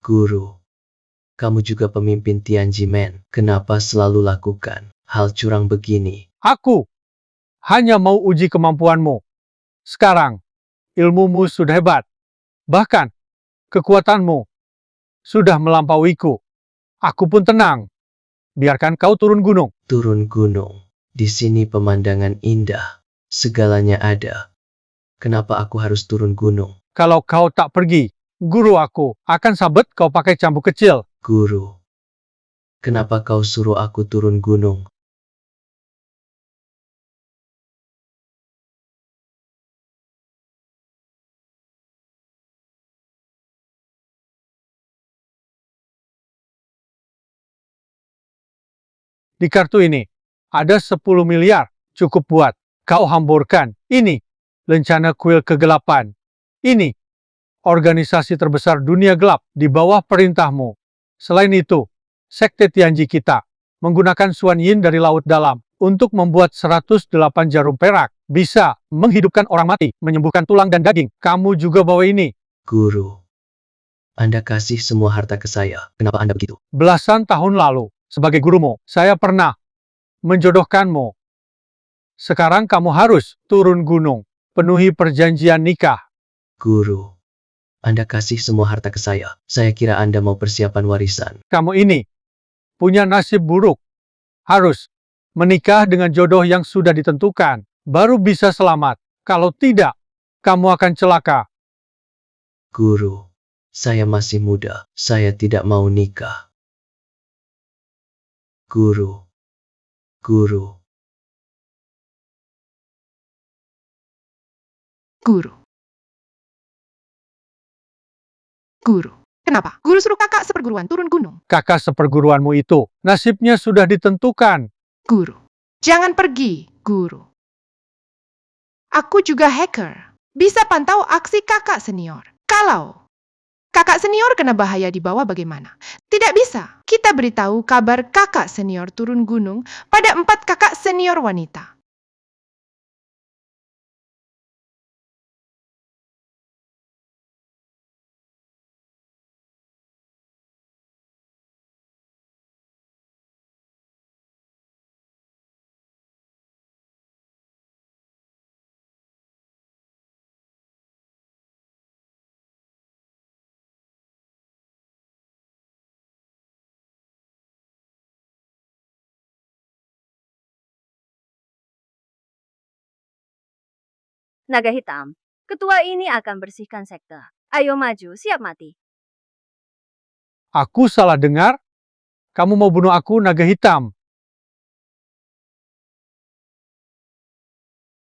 Guru, kamu juga pemimpin Tianjimen. Kenapa selalu lakukan hal curang begini? Aku hanya mau uji kemampuanmu. Sekarang, ilmumu sudah hebat. Bahkan, kekuatanmu sudah melampauiku. Aku pun tenang. Biarkan kau turun gunung. Turun gunung. Di sini pemandangan indah. Segalanya ada. Kenapa aku harus turun gunung? Kalau kau tak pergi, guru aku akan sabet kau pakai cambuk kecil. Guru, kenapa kau suruh aku turun gunung? Di kartu ini, ada 10 miliar. Cukup buat kau hamburkan. Ini, lencana kuil kegelapan. Ini, organisasi terbesar dunia gelap di bawah perintahmu. Selain itu, Sekte Tianji kita menggunakan Suan Yin dari laut dalam untuk membuat 108 jarum perak. Bisa menghidupkan orang mati, menyembuhkan tulang dan daging. Kamu juga bawa ini. Guru, Anda kasih semua harta ke saya. Kenapa Anda begitu? Belasan tahun lalu, sebagai gurumu, saya pernah menjodohkanmu. Sekarang kamu harus turun gunung, penuhi perjanjian nikah. Guru, Anda kasih semua harta ke saya. Saya kira Anda mau persiapan warisan. Kamu ini punya nasib buruk. Harus menikah dengan jodoh yang sudah ditentukan, baru bisa selamat. Kalau tidak, kamu akan celaka. Guru, saya masih muda. Saya tidak mau nikah. Guru, Guru. Guru. Guru. Kenapa? Guru suruh kakak seperguruan turun gunung. Kakak seperguruanmu itu, nasibnya sudah ditentukan. Guru. Jangan pergi, guru. Aku juga hacker. Bisa pantau aksi kakak senior. Kalau kakak senior kena bahaya di bawah bagaimana? Tidak bisa. Kita beritahu kabar kakak senior turun gunung pada 4 kakak senior wanita. Naga hitam, ketua ini akan bersihkan sekte. Ayo maju, siap mati. Aku salah dengar? Kamu mau bunuh aku, naga hitam?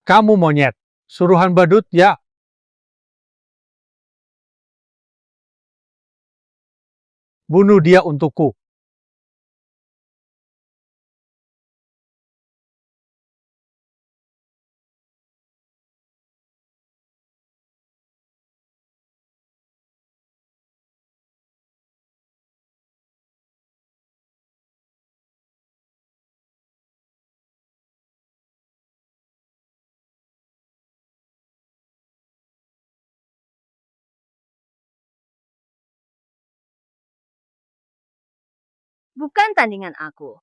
Kamu monyet. Suruhan badut, ya? Bunuh dia untukku. Bukan tandingan aku.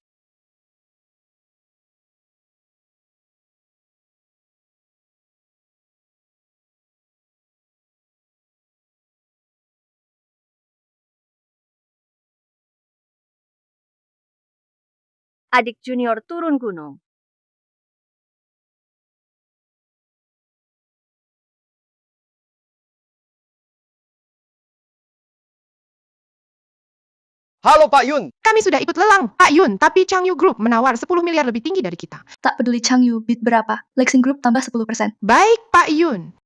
Adik junior turun gunung. Halo Pak Yun. Kami sudah ikut lelang, Pak Yun, tapi Changyu Group menawar 10 miliar lebih tinggi dari kita. Tak peduli Changyu bid berapa, Lexing Group tambah 10%. Baik, Pak Yun.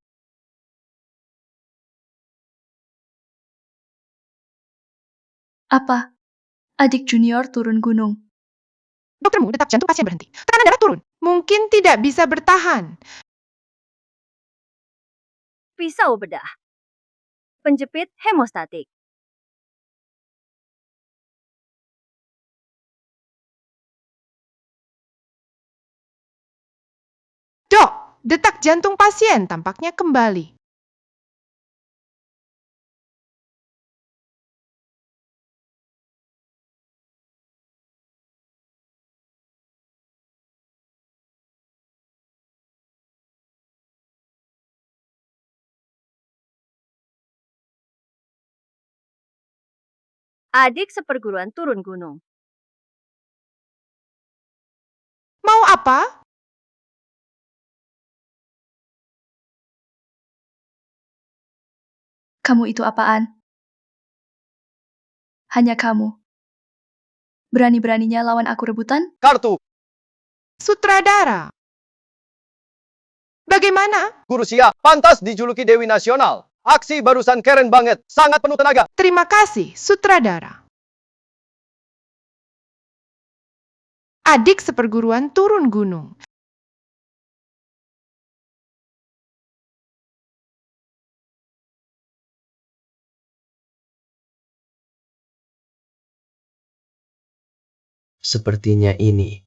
Apa? Adik junior turun gunung. Doktermu detak jantung pasien berhenti. Tekanan darah turun. Mungkin tidak bisa bertahan. Pisau bedah. Penjepit hemostatik. Dok, detak jantung pasien tampaknya kembali. Adik seperguruan turun gunung. Mau apa? Kamu itu apaan? Hanya kamu. Berani-beraninya lawan aku rebutan? Kartu, Sutradara. Bagaimana? Guru Sia, pantas dijuluki Dewi Nasional. Aksi barusan keren banget, sangat penuh tenaga. Terima kasih, Sutradara. Adik seperguruan turun gunung. Sepertinya ini.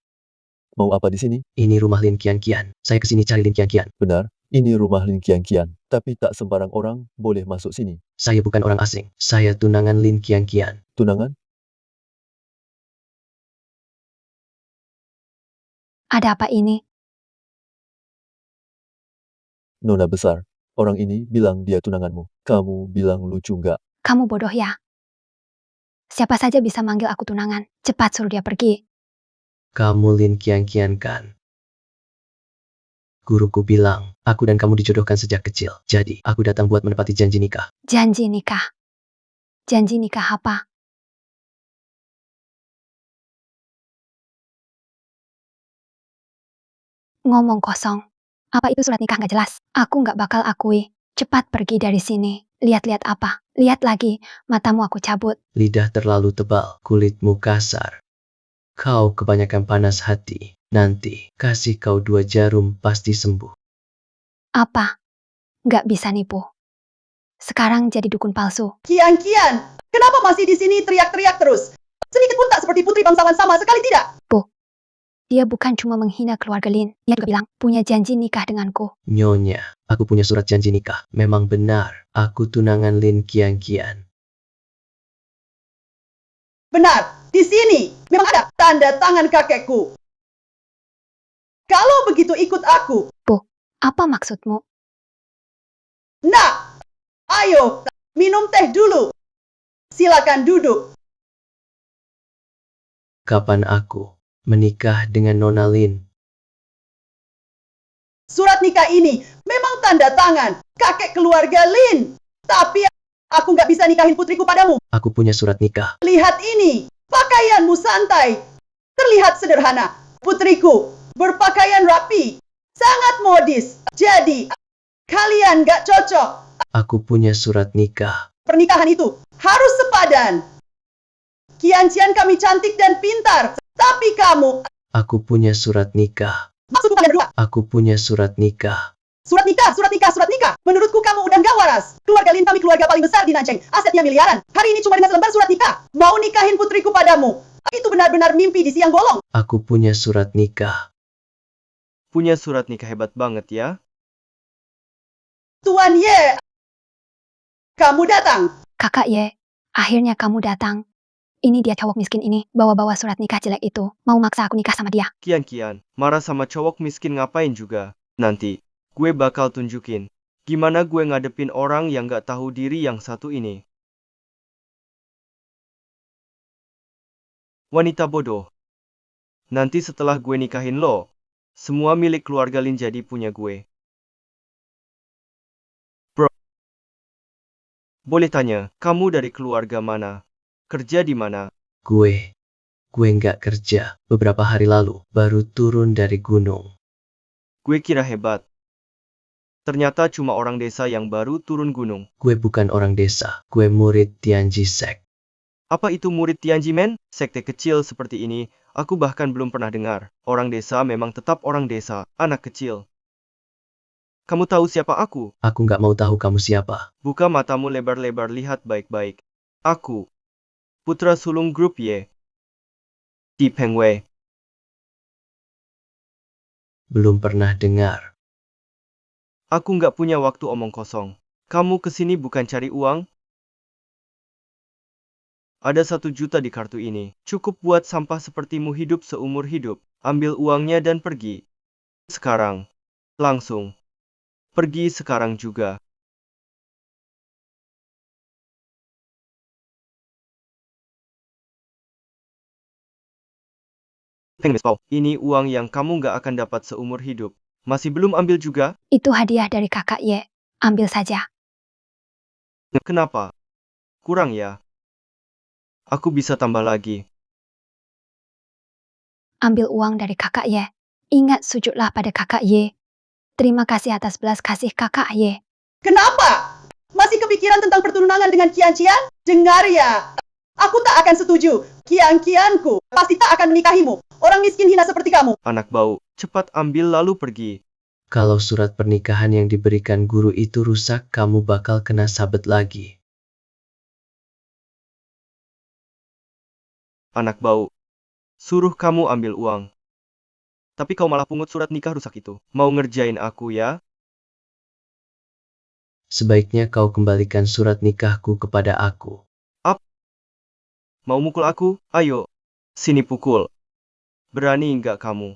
Mau apa di sini? Ini rumah Lin Qianqian. Saya kesini cari Lin Qianqian. Benar, ini rumah Lin Qianqian. Tapi tak sembarang orang boleh masuk sini. Saya bukan orang asing. Saya tunangan Lin Qianqian. Tunangan? Ada apa ini? Nona besar. Orang ini bilang dia tunanganmu. Kamu bilang lucu nggak? Kamu bodoh ya? Siapa saja bisa manggil aku tunangan. Cepat suruh dia pergi. Kamu Lin Qianqian kan? Guruku bilang, aku dan kamu dijodohkan sejak kecil. Jadi, aku datang buat menepati janji nikah. Janji nikah. Janji nikah apa? Ngomong kosong. Apa itu surat nikah nggak jelas? Aku nggak bakal akui. Cepat pergi dari sini. Lihat-lihat apa? Lihat lagi. Matamu aku cabut. Lidah terlalu tebal, kulitmu kasar. Kau kebanyakan panas hati. Nanti, kasih kau 2 jarum pasti sembuh. Apa? Nggak bisa nipu. Sekarang jadi dukun palsu. Kian, kenapa masih di sini teriak-teriak terus? Sedikit pun tak seperti putri bangsawan sama sekali tidak. Dia bukan cuma menghina keluarga Lin. Dia juga bilang punya janji nikah denganku. Nyonya, aku punya surat janji nikah. Memang benar, aku tunangan Lin Qianqian. Benar, di sini memang ada tanda tangan kakekku. Kalau begitu ikut aku. Apa maksudmu? Nah, ayo minum teh dulu. Silakan duduk. Kapan aku menikah dengan Nona Lin? Surat nikah ini memang tanda tangan kakek keluarga Lin. Tapi aku nggak bisa nikahin putriku padamu. Aku punya surat nikah. Lihat ini, pakaianmu santai. Terlihat sederhana. Putriku berpakaian rapi, sangat modis. Jadi, kalian nggak cocok. Aku punya surat nikah. Pernikahan itu harus sepadan. Qianqian kami cantik dan pintar. Tapi kamu, Aku punya surat nikah. maksudku kalian berdua. Aku punya surat nikah. Surat nikah, surat nikah, surat nikah. Menurutku kamu udah nggak waras. Keluarga Lin kami keluarga paling besar di Nanjing. Asetnya miliaran. Hari ini cuma dengan selembar surat nikah. Mau nikahin putriku padamu. Itu benar-benar mimpi di siang bolong. Aku punya surat nikah. Punya surat nikah hebat banget ya. Tuan Ye, kamu datang. Kakak Ye, akhirnya kamu datang. Ini dia cowok miskin ini, bawa-bawa surat nikah jelek itu. Mau maksa aku nikah sama dia. Kian, marah sama cowok miskin ngapain juga. Nanti, gue bakal tunjukin. Gimana gue ngadepin orang yang gak tahu diri yang satu ini. Wanita bodoh. Nanti setelah gue nikahin lo, semua milik keluarga Lin jadi punya gue. Bro, boleh tanya, kamu dari keluarga mana? Kerja di mana? Gue nggak kerja. Beberapa hari lalu, baru turun dari gunung. Gue kira hebat. Ternyata cuma orang desa yang baru turun gunung. Gue bukan orang desa. Gue murid Tianji Sek. Apa itu murid Tianji Men? Sekte kecil seperti ini, aku bahkan belum pernah dengar. Orang desa memang tetap orang desa, anak kecil. Kamu tahu siapa aku? Aku nggak mau tahu kamu siapa. Buka matamu lebar-lebar, lihat baik-baik. Aku, putra sulung grup Y. Di Pengwei. Belum pernah dengar. Aku nggak punya waktu omong kosong. Kamu kesini bukan cari uang? Ada 1 juta di kartu ini. Cukup buat sampah sepertimu hidup seumur hidup. Ambil uangnya dan pergi. Sekarang. Langsung. Pergi sekarang juga. Heng Miss Pau, ini uang yang kamu nggak akan dapat seumur hidup. Masih belum ambil juga? Itu hadiah dari kakak Ye. Ambil saja. Kenapa? Kurang ya? Aku bisa tambah lagi. Ambil uang dari kakak Ye. Ingat sujudlah pada kakak Ye. Terima kasih atas belas kasih kakak Ye. Kenapa? Masih kepikiran tentang pertunangan dengan Kian-Kian? Dengar ya, aku tak akan setuju. Kian-Kianku pasti tak akan menikahimu. Orang miskin hina seperti kamu. Anak bau, cepat ambil lalu pergi. Kalau surat pernikahan yang diberikan guru itu rusak, kamu bakal kena sabet lagi. Anak bau, suruh kamu ambil uang. Tapi kau malah pungut surat nikah rusak itu. Mau ngerjain aku ya? Sebaiknya kau kembalikan surat nikahku kepada aku. Mau mukul aku? Ayo, sini pukul. Berani nggak kamu?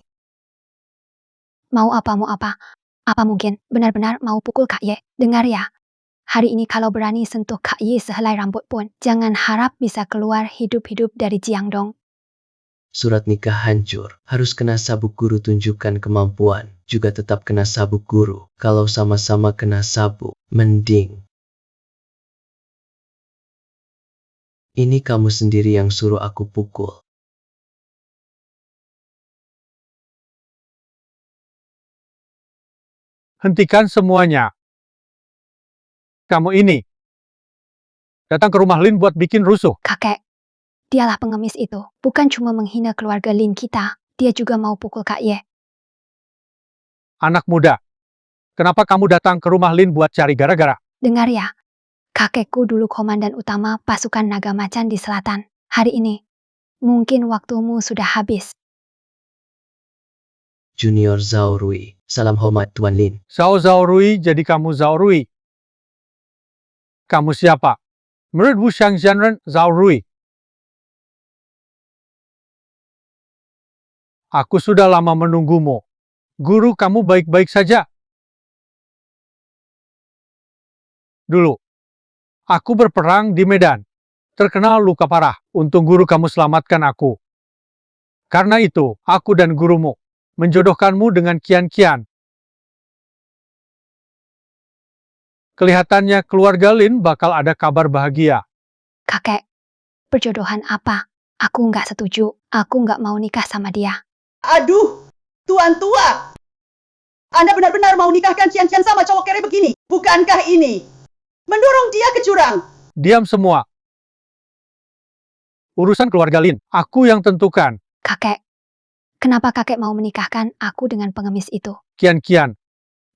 Mau apa, mau apa? Apa mungkin benar-benar mau pukul Kak Ye? Dengar ya. Hari ini kalau berani sentuh Kak Ye sehelai rambut pun, jangan harap bisa keluar hidup-hidup dari Jiangdong. Surat nikah hancur, harus kena sabuk guru. Tunjukkan kemampuan, juga tetap kena sabuk guru. Kalau sama-sama kena sabuk, mending. Ini kamu sendiri yang suruh aku pukul. Hentikan semuanya. Kamu ini. Datang ke rumah Lin buat bikin rusuh. Kakek, dialah pengemis itu. Bukan cuma menghina keluarga Lin kita, dia juga mau pukul Kak Ye. Anak muda. Kenapa kamu datang ke rumah Lin buat cari gara-gara? Dengar ya. Kakekku dulu komandan utama pasukan naga macan di selatan. Hari ini, mungkin waktumu sudah habis. Junior Zhao Rui, salam hormat Tuan Lin. Zhao Rui jadi kamu Zhao Rui. Kamu siapa? Murid Wu Shangzhenren Zhao Rui. Aku sudah lama menunggumu. Guru kamu baik-baik saja. Dulu, aku berperang di medan. Terkena luka parah. Untung guru kamu selamatkan aku. Karena itu, aku dan gurumu menjodohkanmu dengan Kian-Kian. Kelihatannya keluarga Lin bakal ada kabar bahagia. Kakek, perjodohan apa? Aku nggak setuju. Aku nggak mau nikah sama dia. Aduh, Tuan tua. Anda benar-benar mau nikahkan Kian-Kian sama cowok kere begini? Bukankah ini mendorong dia ke jurang? Diam semua. Urusan keluarga Lin, aku yang tentukan. Kakek, kenapa kakek mau menikahkan aku dengan pengemis itu? Kian-Kian,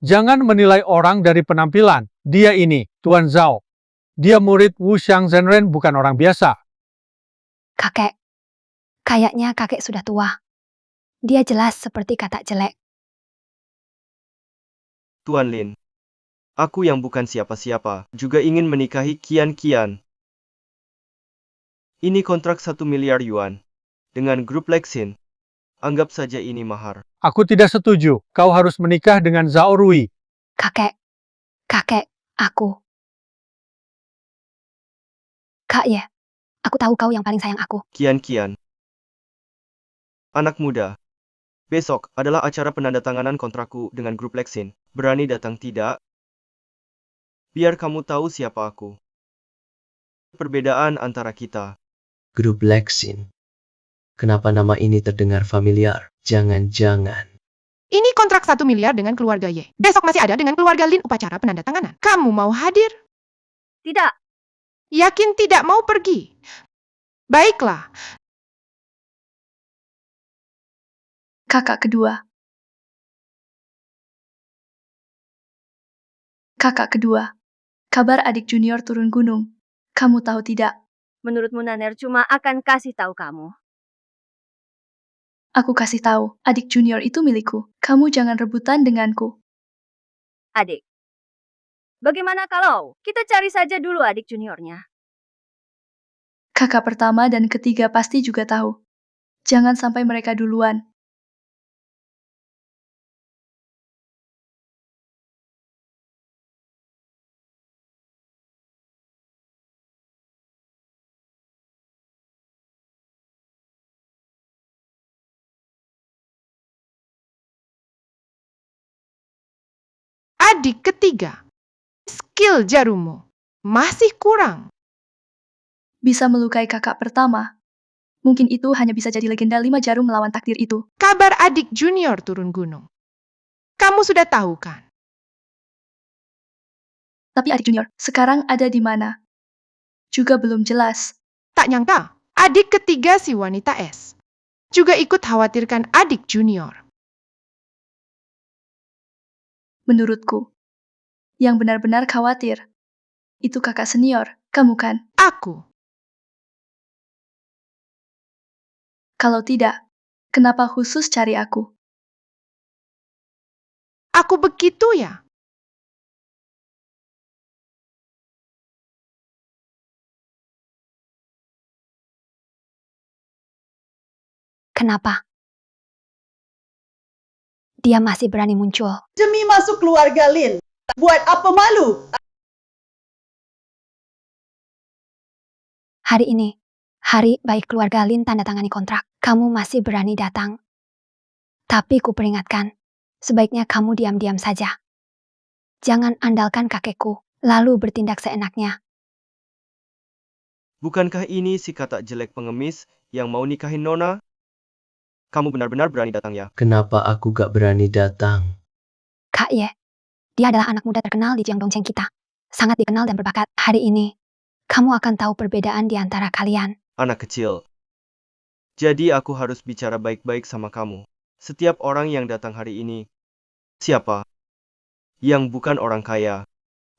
jangan menilai orang dari penampilan. Dia ini, Tuan Zhao. Dia murid Wu Shangzhenren, bukan orang biasa. Kakek, kayaknya kakek sudah tua. Dia jelas seperti katak jelek. Tuan Lin, aku yang bukan siapa-siapa, juga ingin menikahi Kian-Kian. Ini kontrak 1 miliar yuan. Dengan grup Lexin. Anggap saja ini mahar. Aku tidak setuju. Kau harus menikah dengan Zhao Rui. Kakek, aku. Kak Ye, aku tahu kau yang paling sayang aku. Kian-Kian. Anak muda. Besok adalah acara penandatanganan kontrakku dengan grup Lexin. Berani datang tidak? Biar kamu tahu siapa aku. Perbedaan antara kita. Grup Lexin. Kenapa nama ini terdengar familiar? Jangan-jangan. Ini kontrak 1 miliar dengan keluarga Ye. Besok masih ada dengan keluarga Lin upacara penandatanganan. Kamu mau hadir? Tidak. Yakin tidak mau pergi? Baiklah. Kakak kedua. Kakak kedua. Kabar adik junior turun gunung. Kamu tahu tidak? Menurutmu Naner cuma akan kasih tahu kamu. Aku kasih tahu, adik junior itu milikku. Kamu jangan rebutan denganku. Adik. Bagaimana kalau kita cari saja dulu adik juniornya? Kakak pertama dan ketiga pasti juga tahu. Jangan sampai mereka duluan. adik ketiga, skill jarumu masih kurang. Bisa melukai kakak pertama. Mungkin itu hanya bisa jadi legenda 5 jarum melawan takdir itu. Kabar adik junior turun gunung. Kamu sudah tahu kan? Tapi adik junior sekarang ada di mana? Juga belum jelas. Tak nyangka, adik ketiga si wanita es juga ikut khawatirkan adik junior. Menurutku, yang benar-benar khawatir, itu kakak senior, kamu kan? Aku, Kalau tidak, kenapa khusus cari aku? aku begitu ya. Kenapa? Dia masih berani muncul. Demi masuk keluarga Lin. Buat apa malu? Hari ini, hari baik keluarga Lin tanda tangani kontrak. Kamu masih berani datang. Tapi ku peringatkan, sebaiknya kamu diam-diam saja. Jangan andalkan kakekku, lalu bertindak seenaknya. Bukankah ini si katak jelek pengemis yang mau nikahin Nona? Kamu benar-benar berani datang ya? Kenapa aku gak berani datang? Kak Ye, dia adalah anak muda terkenal di Jiangdongcheng kita. Sangat dikenal dan berbakat. Hari ini, kamu akan tahu perbedaan di antara kalian. Anak kecil. Jadi aku harus bicara baik-baik sama kamu. Setiap orang yang datang hari ini, siapa? Yang bukan orang kaya,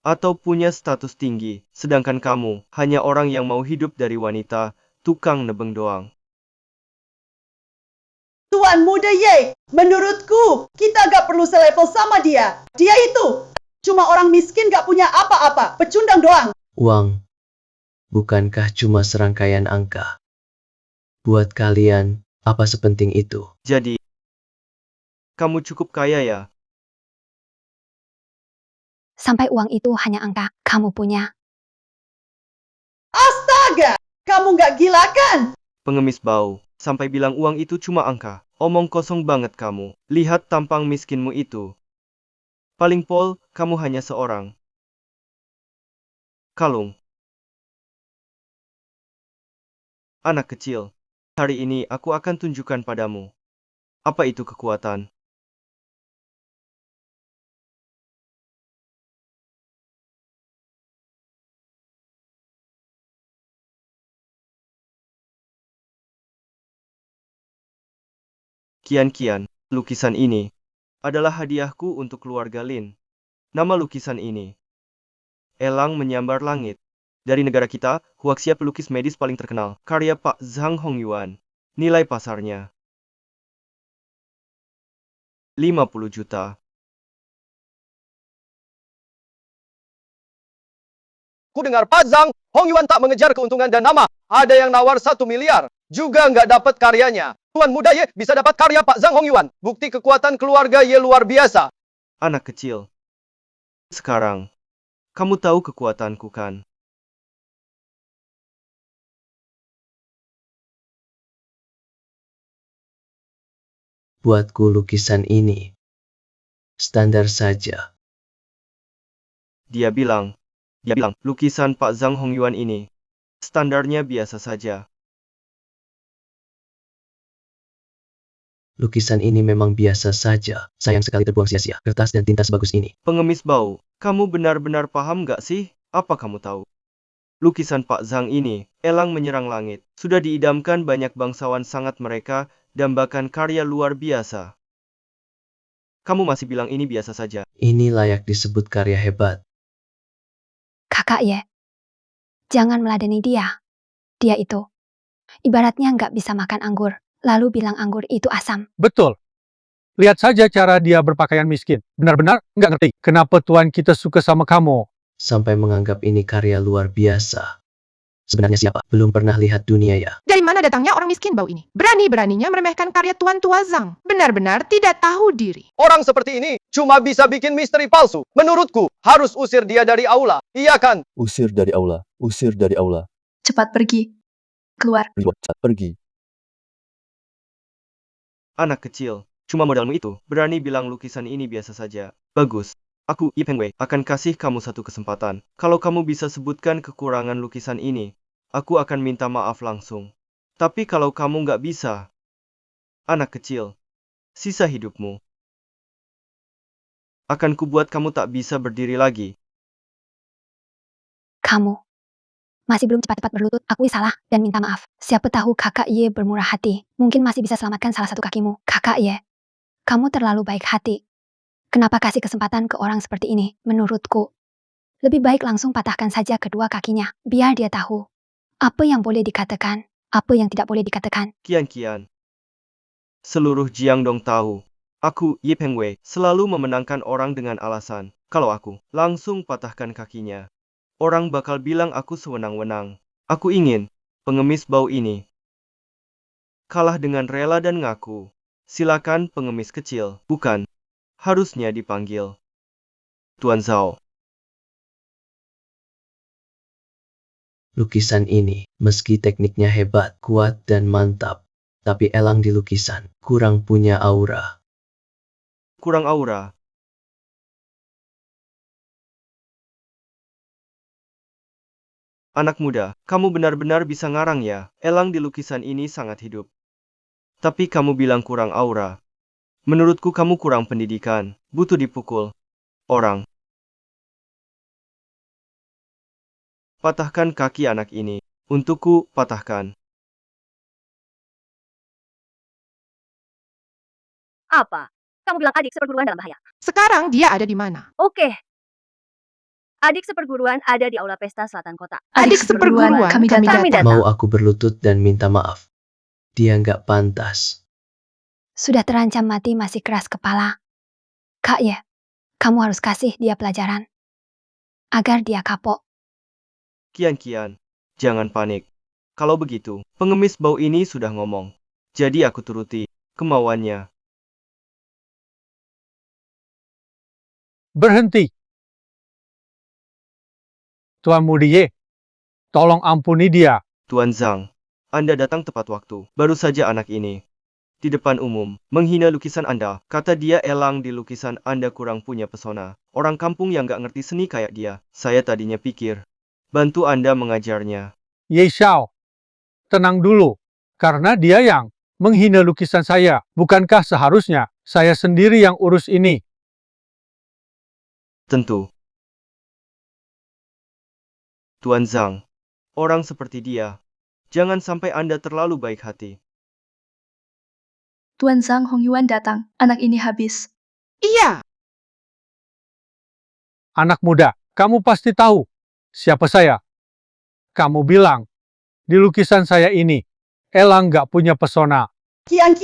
atau punya status tinggi, sedangkan kamu hanya orang yang mau hidup dari wanita, tukang nebeng doang. Tuan muda Ye, menurutku kita gak perlu selevel sama dia. Dia itu cuma orang miskin gak punya apa-apa, pecundang doang. Uang, bukankah cuma serangkaian angka? Buat kalian, apa sepenting itu? Jadi, kamu cukup kaya ya? Sampai uang itu hanya angka, kamu punya. Astaga, kamu gak gila kan? Pengemis bau, sampai bilang uang itu cuma angka. Omong kosong banget kamu. Lihat tampang miskinmu itu. Paling pol, kamu hanya seorang kalung. Anak kecil, hari ini aku akan tunjukkan padamu. Apa itu kekuatan? Kian-kian, lukisan ini adalah hadiahku untuk keluarga Lin. Nama lukisan ini, Elang Menyambar Langit. Dari negara kita, Huaxia pelukis medis paling terkenal. Karya Pak Zhang Hongyuan. Nilai pasarnya 50 juta. Ku dengar Pak Zhang Hongyuan tak mengejar keuntungan dan nama. Ada yang nawar 1 miliar. Juga nggak dapat karyanya. Tuan muda Ye bisa dapat karya Pak Zhang Hongyuan. Bukti kekuatan keluarga Ye luar biasa. Anak kecil. Sekarang, kamu tahu kekuatanku kan? Buatku lukisan ini standar saja. Dia bilang, lukisan Pak Zhang Hongyuan ini standarnya biasa saja. Lukisan ini memang biasa saja. Sayang sekali terbuang sia-sia. Kertas dan tinta sebagus ini. Pengemis bau, kamu benar-benar paham gak sih? Apa kamu tahu? Lukisan Pak Zhang ini, Elang Menyerang Langit, sudah diidamkan banyak bangsawan sangat mereka, dambakan karya luar biasa. Kamu masih bilang ini biasa saja. Ini layak disebut karya hebat. Kakak Ye, jangan meladeni dia. Dia itu, ibaratnya nggak bisa makan anggur, lalu bilang anggur itu asam. Betul. Lihat saja cara dia berpakaian miskin. Benar-benar nggak ngerti kenapa Tuan kita suka sama kamu. Sampai menganggap ini karya luar biasa. Sebenarnya siapa? Belum pernah lihat dunia ya. Dari mana datangnya orang miskin bau ini? Berani-beraninya meremehkan karya Tuan Tua Zhang. Benar-benar tidak tahu diri. Orang seperti ini cuma bisa bikin misteri palsu. Menurutku, harus usir dia dari aula. Iya kan? Usir dari aula. Usir dari aula. Cepat pergi. Keluar. Pergi. Anak kecil, cuma modalmu itu, berani bilang lukisan ini biasa saja. Bagus. Aku, Yi Pengwei, akan kasih kamu satu kesempatan. Kalau kamu bisa sebutkan kekurangan lukisan ini, aku akan minta maaf langsung. Tapi kalau kamu nggak bisa, anak kecil, sisa hidupmu akan kubuat kamu tak bisa berdiri lagi. Kamu masih belum cepat-cepat berlutut, akui salah dan minta maaf. Siapa tahu kakak Ye bermurah hati. Mungkin masih bisa selamatkan salah satu kakimu. Kakak Ye, kamu terlalu baik hati. Kenapa kasih kesempatan ke orang seperti ini? Menurutku, lebih baik langsung patahkan saja kedua kakinya. Biar dia tahu apa yang boleh dikatakan, apa yang tidak boleh dikatakan. Kian. Seluruh Jiangdong tahu, aku, Yi Pengwei, selalu memenangkan orang dengan alasan. Kalau aku langsung patahkan kakinya, orang bakal bilang aku sewenang-wenang. Aku ingin pengemis bau ini kalah dengan rela dan ngaku. Silakan pengemis kecil, bukan harusnya dipanggil Tuan Zhao. Lukisan ini, meski tekniknya hebat, kuat dan mantap, tapi elang di lukisan, kurang punya aura. Kurang aura. Anak muda, kamu benar-benar bisa ngarang ya. Elang di lukisan ini sangat hidup. Tapi kamu bilang kurang aura. Menurutku kamu kurang pendidikan, butuh dipukul orang. Patahkan kaki anak ini. Untukku, patahkan. Apa? Kamu bilang adik seperguruan dalam bahaya. Sekarang dia ada di mana? Oke. Adik seperguruan ada di aula pesta selatan kota. Adik seperguruan, kami datang. Mau aku berlutut dan minta maaf. Dia nggak pantas. Sudah terancam mati masih keras kepala. Kak Ye, kamu harus kasih dia pelajaran. Agar dia kapok. Kian, jangan panik. Kalau begitu, pengemis bau ini sudah ngomong. Jadi aku turuti kemauannya. Berhenti. Tuan Mudiye, tolong ampuni dia. Tuan Zhang, Anda datang tepat waktu. Baru saja anak ini di depan umum menghina lukisan Anda. Kata dia elang di lukisan Anda kurang punya pesona. Orang kampung yang gak ngerti seni kayak dia. Saya tadinya pikir bantu Anda mengajarnya. Ye Xiao, tenang dulu. Karena dia yang menghina lukisan saya. Bukankah seharusnya saya sendiri yang urus ini? Tentu. Tuan Zhang, orang seperti dia, jangan sampai Anda terlalu baik hati. Tuan Zhang Hongyuan datang. Anak ini habis. Iya, Anak muda, kamu pasti tahu siapa saya. Kamu bilang, di lukisan saya ini, elang nggak punya pesona. Kian,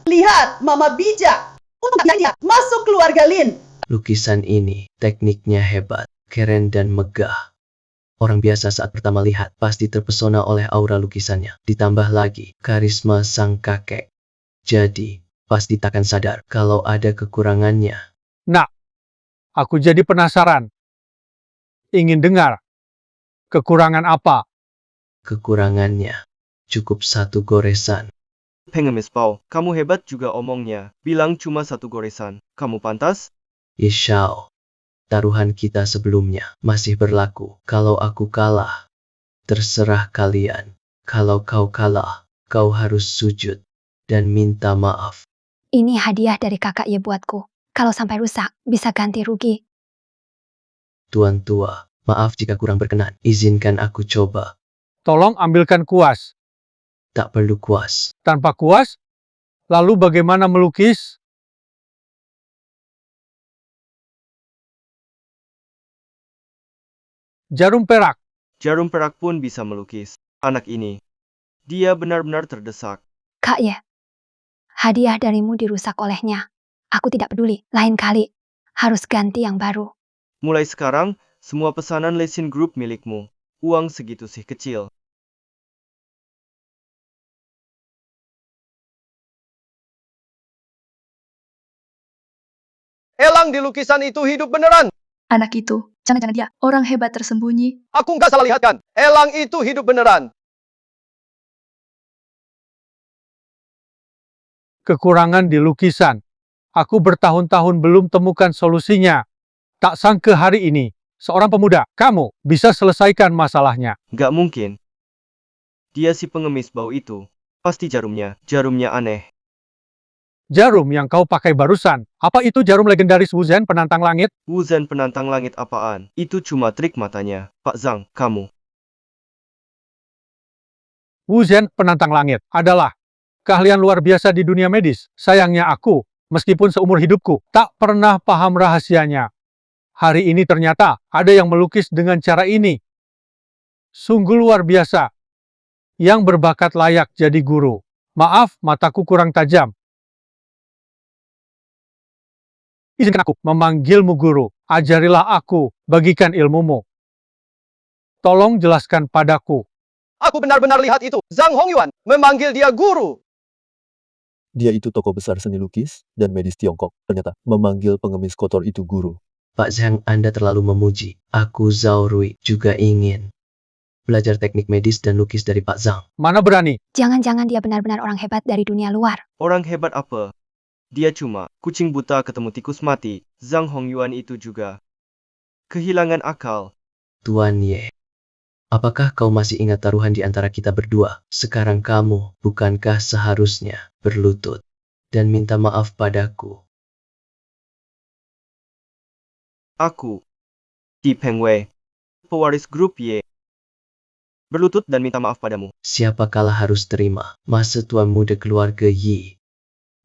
lihat, Mama bijak. Untuk dia, masuk keluarga Lin. Lukisan ini, tekniknya hebat, keren dan megah. Orang biasa saat pertama lihat pasti terpesona oleh aura lukisannya. Ditambah lagi, karisma sang kakek. Jadi, pasti takkan sadar kalau ada kekurangannya. Nah, aku jadi penasaran. Ingin dengar. Kekurangan apa? Kekurangannya, cukup satu goresan. Pengemis Pau, kamu hebat juga omongnya. Bilang cuma satu goresan. Kamu pantas? Ye Xiao, taruhan kita sebelumnya masih berlaku. Kalau aku kalah, terserah kalian. Kalau kau kalah, kau harus sujud dan minta maaf. Ini hadiah dari kakak Ye buatku. Kalau sampai rusak, bisa ganti rugi. Tuan tua, maaf jika kurang berkenan. Izinkan aku coba. Tolong ambilkan kuas. Tak perlu kuas. Tanpa kuas? Lalu bagaimana melukis? Jarum perak. Jarum perak pun bisa melukis. Anak ini, dia benar-benar terdesak. Kak Ye, hadiah darimu dirusak olehnya. Aku tidak peduli, lain kali harus ganti yang baru. Mulai sekarang, semua pesanan Lesin Group milikmu. Uang segitu sih kecil. Elang di lukisan itu hidup beneran. Anak itu, jangan-jangan dia orang hebat tersembunyi. Aku nggak salah lihat kan? Elang itu hidup beneran. Kekurangan di lukisan. Aku bertahun-tahun belum temukan solusinya. Tak sangka hari ini, seorang pemuda, kamu bisa selesaikan masalahnya. Nggak mungkin. Dia si pengemis bau itu. Pasti jarumnya aneh. Jarum yang kau pakai barusan, apa itu jarum legendaris Wuzhen penantang langit? Wuzhen penantang langit apaan? Itu cuma trik matanya. Pak Zhang, kamu. Wuzhen penantang langit adalah keahlian luar biasa di dunia medis. Sayangnya aku, meskipun seumur hidupku, tak pernah paham rahasianya. Hari ini ternyata ada yang melukis dengan cara ini. Sungguh luar biasa. Yang berbakat layak jadi guru. Maaf, mataku kurang tajam. Izinkan aku memanggilmu guru. Ajarilah aku, bagikan ilmumu. Tolong jelaskan padaku. Aku benar-benar lihat itu. Zhang Hongyuan memanggil dia guru. Dia itu tokoh besar seni lukis dan medis Tiongkok. Ternyata memanggil pengemis kotor itu guru. Pak Zhang, Anda terlalu memuji. Aku Zhao Rui juga ingin belajar teknik medis dan lukis dari Pak Zhang. Mana berani? Jangan-jangan dia benar-benar orang hebat dari dunia luar. Orang hebat apa? Dia cuma kucing buta ketemu tikus mati. Zhang Hongyuan itu juga kehilangan akal. Tuan Ye, apakah kau masih ingat taruhan di antara kita berdua? Sekarang kamu, bukankah seharusnya berlutut dan minta maaf padaku? Aku, Ti Pengwei, pewaris grup Y, berlutut dan minta maaf padamu. Siapa kalah harus terima. Masa tuan muda keluarga Yi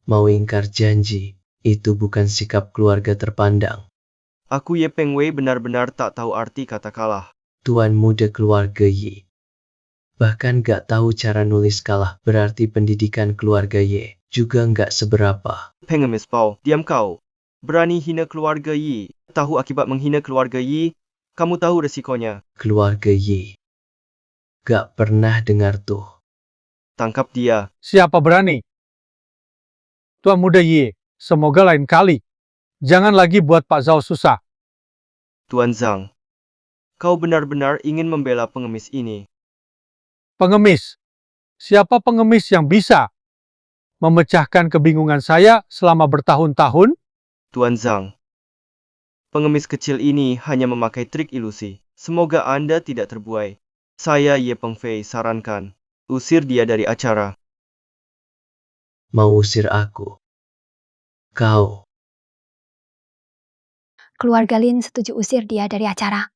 mau ingkar janji? Itu bukan sikap keluarga terpandang. Aku Ye Pengwei benar-benar tak tahu arti kata kalah. Tuan muda keluarga Yi bahkan gak tahu cara nulis kalah. Berarti pendidikan keluarga Yi juga gak seberapa. Pengemis Pau, diam kau. Berani hina keluarga Yi. Tahu akibat menghina keluarga Yi? Kamu tahu resikonya. Keluarga Yi gak pernah dengar tuh. Tangkap dia. Siapa berani? Tuan muda Ye, semoga lain kali. Jangan lagi buat Pak Zhao susah. Tuan Zhang, kau benar-benar ingin membela pengemis ini. Pengemis. Siapa pengemis yang bisa memecahkan kebingungan saya selama bertahun-tahun? Tuan Zhang, pengemis kecil ini hanya memakai trik ilusi. Semoga Anda tidak terbuai. Saya Ye Pengfei sarankan, usir dia dari acara. Mau usir aku? Kau. Keluarga Lin setuju usir dia dari acara.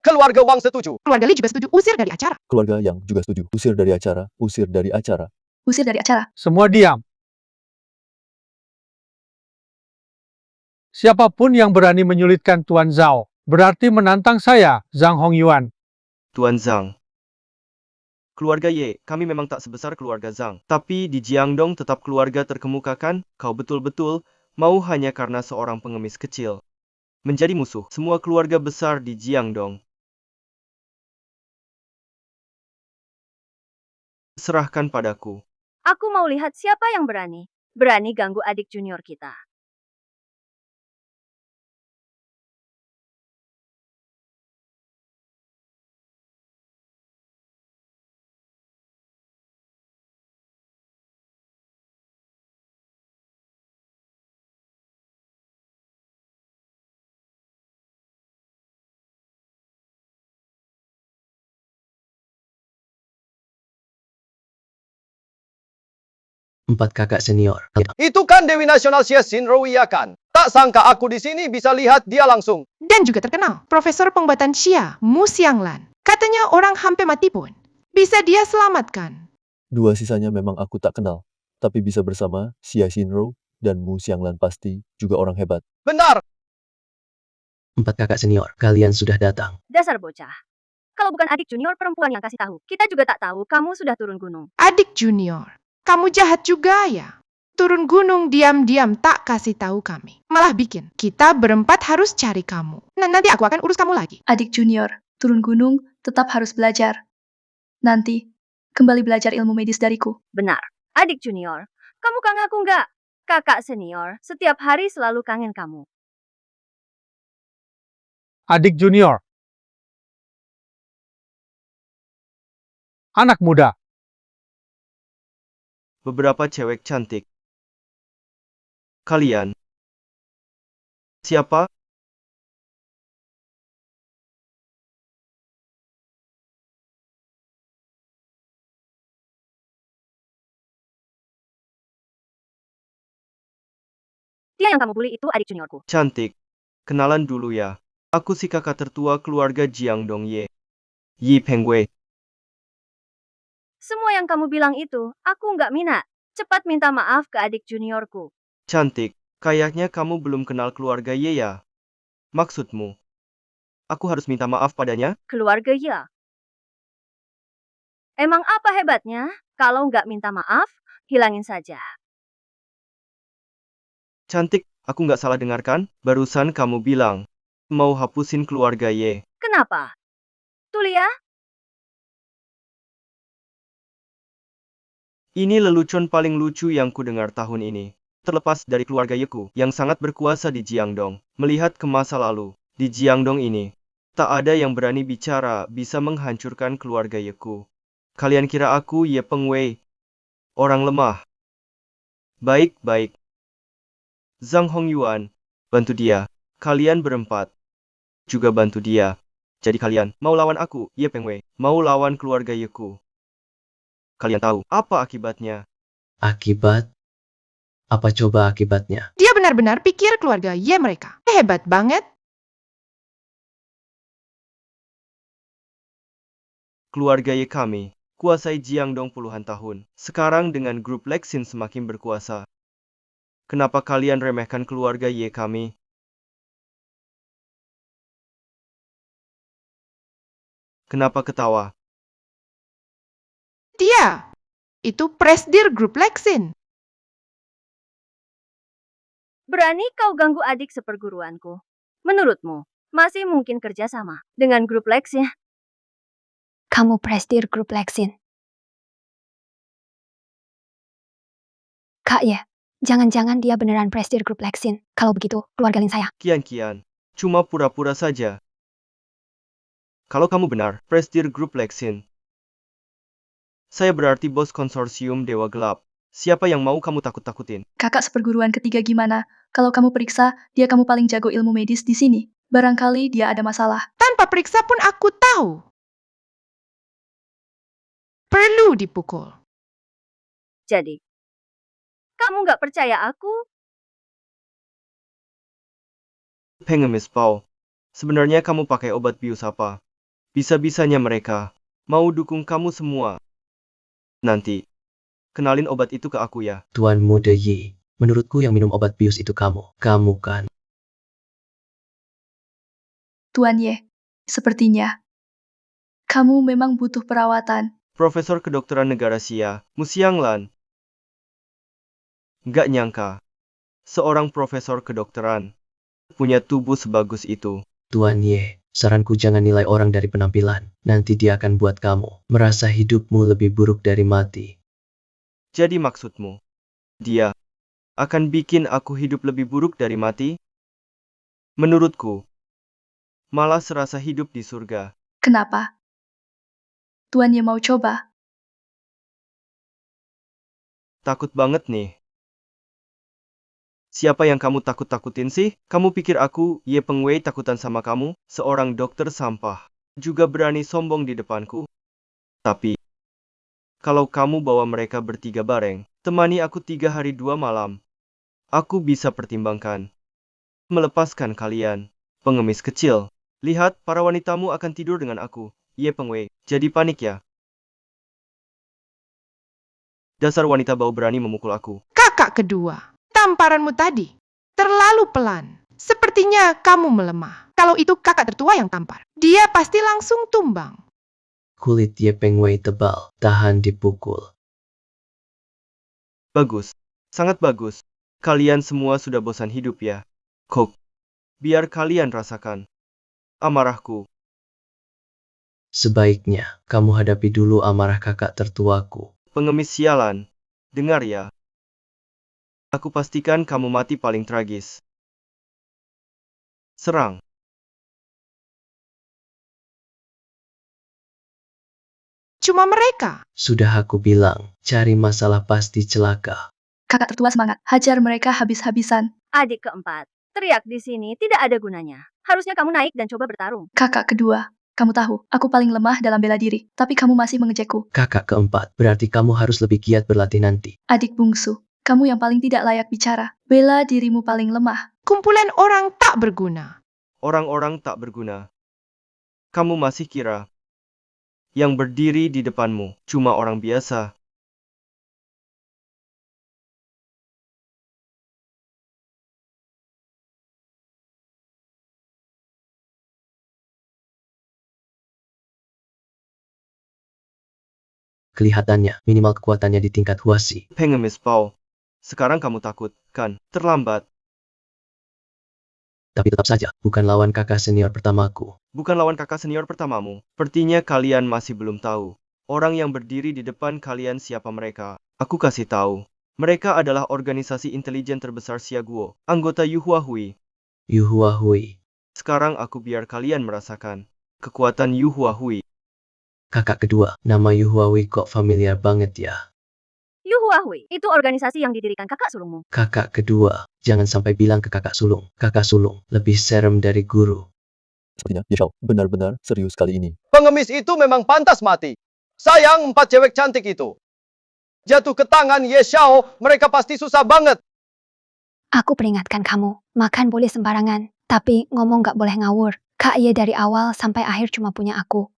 Keluarga Wang setuju. Keluarga Li juga setuju usir dari acara. Keluarga yang juga setuju. Usir dari acara. Usir dari acara. Usir dari acara. Semua diam. Siapapun yang berani menyulitkan Tuan Zhao, berarti menantang saya, Zhang Hongyuan. Tuan Zhang, keluarga Ye, kami memang tak sebesar keluarga Zhang. Tapi di Jiangdong tetap keluarga terkemuka kan? Kau betul-betul mau hanya karena seorang pengemis kecil menjadi musuh semua keluarga besar di Jiangdong. Serahkan padaku. Aku mau lihat siapa yang berani ganggu adik junior kita. Empat kakak senior. Itu kan Dewi Nasional Xie Xinrou iya kan? Tak sangka aku di sini bisa lihat dia langsung. Dan juga terkenal, Profesor Pengobatan Xia, Mu Xianglan. Katanya orang hampir mati pun bisa dia selamatkan. Dua sisanya memang aku tak kenal. Tapi bisa bersama Xia Xinrou dan Mu Xianglan pasti juga orang hebat. Benar. Empat kakak senior, kalian sudah datang. Dasar bocah. Kalau bukan adik junior perempuan yang kasih tahu, kita juga tak tahu kamu sudah turun gunung. Adik junior, kamu jahat juga ya. Turun gunung diam-diam tak kasih tahu kami. Malah bikin kita berempat harus cari kamu. Nah, nanti aku akan urus kamu lagi. Adik junior, turun gunung, tetap harus belajar. Nanti, kembali belajar ilmu medis dariku. Benar. Adik junior, kamu kangen aku nggak? Kakak senior, setiap hari selalu kangen kamu. Adik junior. Anak muda. Beberapa cewek cantik. Kalian Siapa? Dia yang kamu bully itu adik juniorku. Cantik. Kenalan dulu ya. Aku si kakak tertua keluarga Jiangdong Ye. Yi Pengwei. Semua yang kamu bilang itu, aku nggak minat. Cepat minta maaf ke adik juniorku. Cantik. Kayaknya kamu belum kenal keluarga Ye ya. Maksudmu, aku harus minta maaf padanya? Keluarga ya. Emang apa hebatnya? Kalau nggak minta maaf, hilangin saja. Cantik, aku nggak salah dengarkan? Barusan kamu bilang, mau hapusin keluarga Ye. Kenapa? Tulia, Ini lelucon paling lucu yang ku dengar tahun ini. Terlepas dari keluarga Yeku yang sangat berkuasa di Jiangdong, melihat ke masa lalu, di Jiangdong ini, tak ada yang berani bicara bisa menghancurkan keluarga Yeku. Kalian kira aku Ye Pengwei, orang lemah? Baik-baik. Zhang Hongyuan, bantu dia. Kalian berempat juga bantu dia. Jadi kalian mau lawan aku, Ye Pengwei, mau lawan keluarga Yeku. Kalian tahu apa akibatnya? Akibat? Apa coba akibatnya? Dia benar-benar pikir keluarga Ye mereka. Hebat banget. Keluarga Ye kami kuasai Jiangdong puluhan tahun. Sekarang dengan grup Lexin semakin berkuasa. Kenapa kalian remehkan keluarga Ye kami? Kenapa ketawa? Dia. Itu Presdir Grup Lexin. berani kau ganggu adik seperguruanku. Menurutmu, masih mungkin kerja sama dengan grup Lex ya? Kamu Presdir Grup Lexin. Kak Ye, jangan-jangan dia beneran Presdir Grup Lexin. Kalau begitu, keluargalin saya. Kian-kian, cuma pura-pura saja. Kalau kamu benar, Presdir Grup Lexin, saya berarti bos konsorsium Dewa Gelap. Siapa yang mau kamu takut-takutin? Kakak seperguruan ketiga gimana? Kalau kamu periksa, dia kamu paling jago ilmu medis di sini. Barangkali dia ada masalah. Tanpa periksa pun aku tahu. Perlu dipukul. Jadi, kamu nggak percaya aku? Pengemis Pau, sebenarnya kamu pakai obat bius apa? Bisa-bisanya mereka mau dukung kamu semua. Nanti, kenalin obat itu ke aku ya. Tuan Muda Yi, menurutku yang minum obat bius itu kamu. Kamu kan? Tuan Ye, sepertinya kamu memang butuh perawatan. Profesor Kedokteran Negara Xia, Mu Xianglan. Nggak nyangka, seorang profesor kedokteran punya tubuh sebagus itu. Tuan Ye, saranku jangan nilai orang dari penampilan. Nanti dia akan buat kamu merasa hidupmu lebih buruk dari mati. Jadi maksudmu, dia akan bikin aku hidup lebih buruk dari mati? Menurutku, malah serasa hidup di surga. Kenapa? Tuan Ye mau coba? Takut banget nih. Siapa yang kamu takut-takutin sih? Kamu pikir aku, Ye Pengwei, takutan sama kamu? Seorang dokter sampah. Juga berani sombong di depanku. Tapi, kalau kamu bawa mereka bertiga bareng, temani aku 3 hari 2 malam, aku bisa pertimbangkan melepaskan kalian. Pengemis kecil. Lihat, para wanitamu akan tidur dengan aku, Ye Pengwei. Jadi panik ya? Dasar wanita bau berani memukul aku. Kakak kedua, tamparanmu tadi terlalu pelan. Sepertinya kamu melemah. Kalau itu kakak tertua yang tampar, dia pasti langsung tumbang. Kulit Ye Pengwei tebal, tahan dipukul. Bagus. Sangat bagus. Kalian semua sudah bosan hidup ya? Kok, biar kalian rasakan amarahku. Sebaiknya, kamu hadapi dulu amarah kakak tertuaku. Pengemis sialan. Dengar ya. Aku pastikan kamu mati paling tragis. Serang. Cuma mereka. Sudah aku bilang, cari masalah pasti celaka. Kakak tertua semangat, hajar mereka habis-habisan. Adik keempat, Teriak di sini tidak ada gunanya. Harusnya kamu naik dan coba bertarung. Kakak kedua, kamu tahu, aku paling lemah dalam bela diri, tapi kamu masih mengejekku. Kakak keempat, berarti kamu harus lebih giat berlatih nanti. Adik bungsu, kamu yang paling tidak layak bicara. Bela dirimu paling lemah. Kumpulan orang tak berguna. Orang-orang tak berguna. Kamu masih kira yang berdiri di depanmu cuma orang biasa? Kelihatannya, minimal kekuatannya di tingkat Huasi. Pengemis Pau. Sekarang kamu takut, kan? Terlambat. Tapi tetap saja, bukan lawan kakak senior pertamaku. Bukan lawan kakak senior pertamamu. Sepertinya kalian masih belum tahu. Orang yang berdiri di depan kalian siapa mereka? Aku kasih tahu. Mereka adalah organisasi intelijen terbesar Siaguo, anggota Yuhua Hui. Yuhua Hui. Sekarang aku biar kalian merasakan kekuatan Yuhua Hui. Kakak kedua, nama Yuhua Hui kok familiar banget ya. Yuhua Hui, itu organisasi yang didirikan kakak sulungmu. Kakak kedua, jangan sampai bilang ke kakak sulung. Kakak sulung, lebih serem dari guru. Sepertinya Ye Xiao benar-benar serius kali ini. Pengemis itu memang pantas mati. Sayang 4 cewek cantik itu. Jatuh ke tangan Ye Xiao, mereka pasti susah banget. Aku peringatkan kamu, makan boleh sembarangan, tapi ngomong gak boleh ngawur. Kak Ye dari awal sampai akhir cuma punya aku.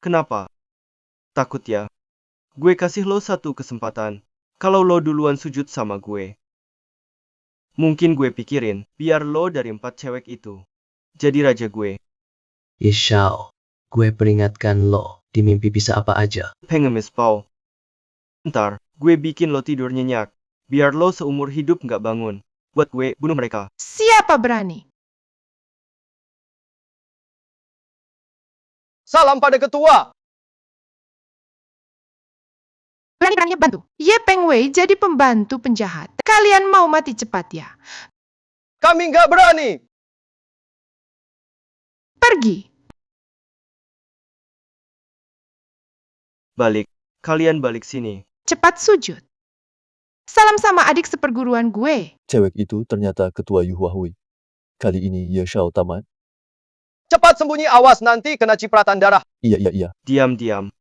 Kenapa? Takut ya? Gue kasih lo satu kesempatan. Kalau lo duluan sujud sama gue. Mungkin gue pikirin, biar lo dari 4 cewek itu jadi raja gue. Ye Xiao, gue peringatkan lo, di mimpi bisa apa aja. Pengemis Pau. Ntar, gue bikin lo tidur nyenyak. Biar lo seumur hidup nggak bangun. Buat gue bunuh mereka. Siapa berani? Salam pada ketua. Berani-beraninya bantu. Ye Peng Wei jadi pembantu penjahat. Kalian mau mati cepat ya? Kami nggak berani. Pergi. Balik. Kalian balik sini. Cepat sujud. Salam sama adik seperguruan gue. Cewek itu ternyata ketua Yuhua Hui. Kali ini Ye Xiao tamat. Cepat sembunyi, awas nanti kena cipratan darah. Iya. Diam-diam.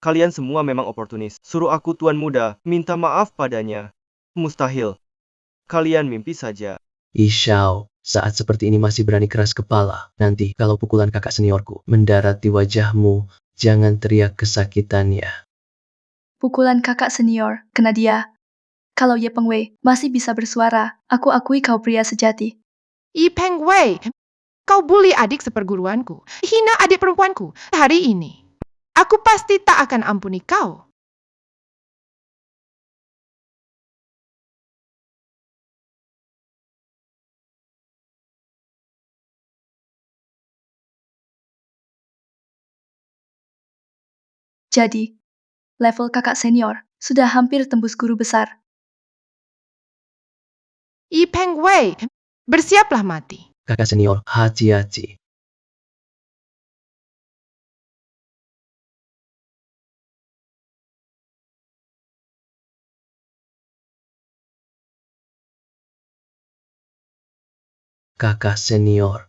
Kalian semua memang oportunis. Suruh aku tuan muda, minta maaf padanya. Mustahil. Kalian mimpi saja. Ye Xiao, saat seperti ini masih berani keras kepala. Nanti kalau pukulan kakak seniorku mendarat di wajahmu, jangan teriak kesakitannya. Pukulan kakak senior, kena dia. Kalau Ye Peng Wei masih bisa bersuara, aku akui kau pria sejati. Ye Peng Wei, kau bully adik seperguruanku. Hina adik perempuanku. Hari ini, aku pasti tak akan ampuni kau. Jadi, level kakak senior sudah hampir tembus guru besar. Ye Peng Wei, bersiaplah mati. Kakak senior, hati-hati. Kakak senior.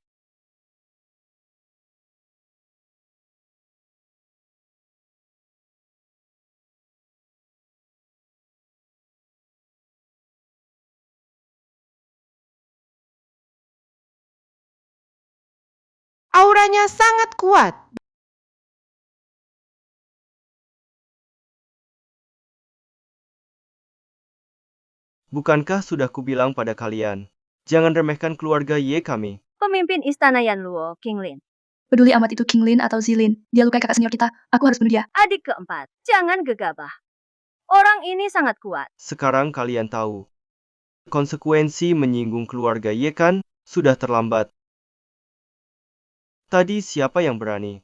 Auranya sangat kuat. Bukankah sudah kubilang pada kalian? Jangan remehkan keluarga Ye kami. Pemimpin istana Yanluo, King Lin. Peduli amat itu King Lin atau Zilin, dia lukai kakak senior kita, aku harus bunuh dia. Adik keempat, jangan gegabah. Orang ini sangat kuat. Sekarang kalian tahu. Konsekuensi menyinggung keluarga Ye kan? Sudah terlambat. Tadi siapa yang berani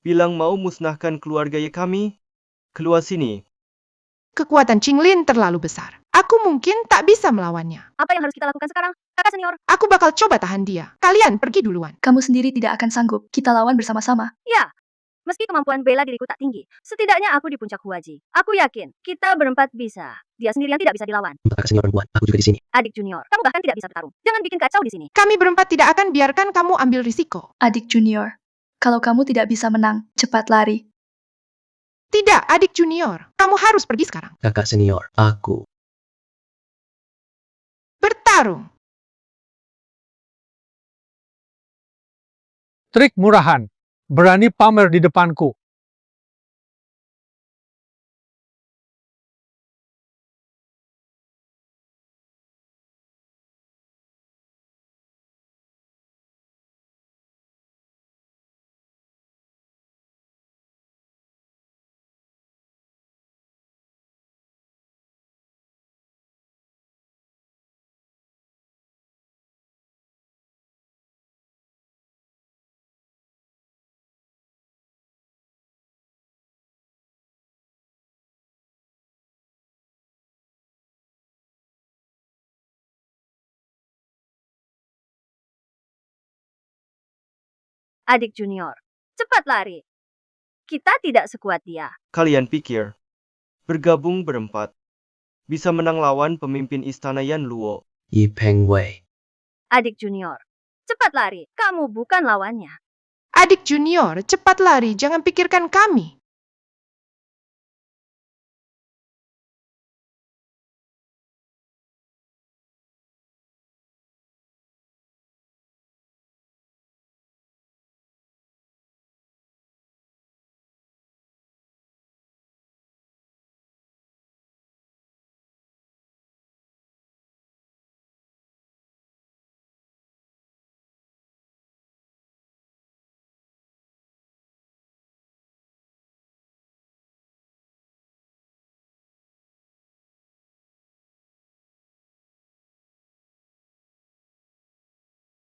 bilang mau musnahkan keluarga Ye kami? Keluar sini. Kekuatan Qinglin terlalu besar. Aku mungkin tak bisa melawannya. Apa yang harus kita lakukan sekarang? Kakak senior. Aku bakal coba tahan dia. Kalian pergi duluan. Kamu sendiri tidak akan sanggup, kita lawan bersama-sama. Ya, Meski kemampuan bela diriku tak tinggi, setidaknya aku di puncak Huaji. Aku yakin kita berempat bisa. Dia sendirian tidak bisa dilawan. Kakak senior perempuan, aku juga di sini. Adik junior, kamu bahkan tidak bisa bertarung. Jangan bikin kacau di sini. Kami berempat tidak akan biarkan kamu ambil risiko. Adik junior, kalau kamu tidak bisa menang, cepat lari. Tidak, adik junior. Kamu harus pergi sekarang. Kakak senior, aku. Bertarung. Trik murahan. Berani pamer di depanku. Adik junior, cepat lari. Kita tidak sekuat dia. Kalian pikir, bergabung berempat, bisa menang lawan pemimpin istana Yan Luo? Yi Peng Wei. Adik junior, cepat lari. Kamu bukan lawannya. Adik junior, cepat lari. Jangan pikirkan kami.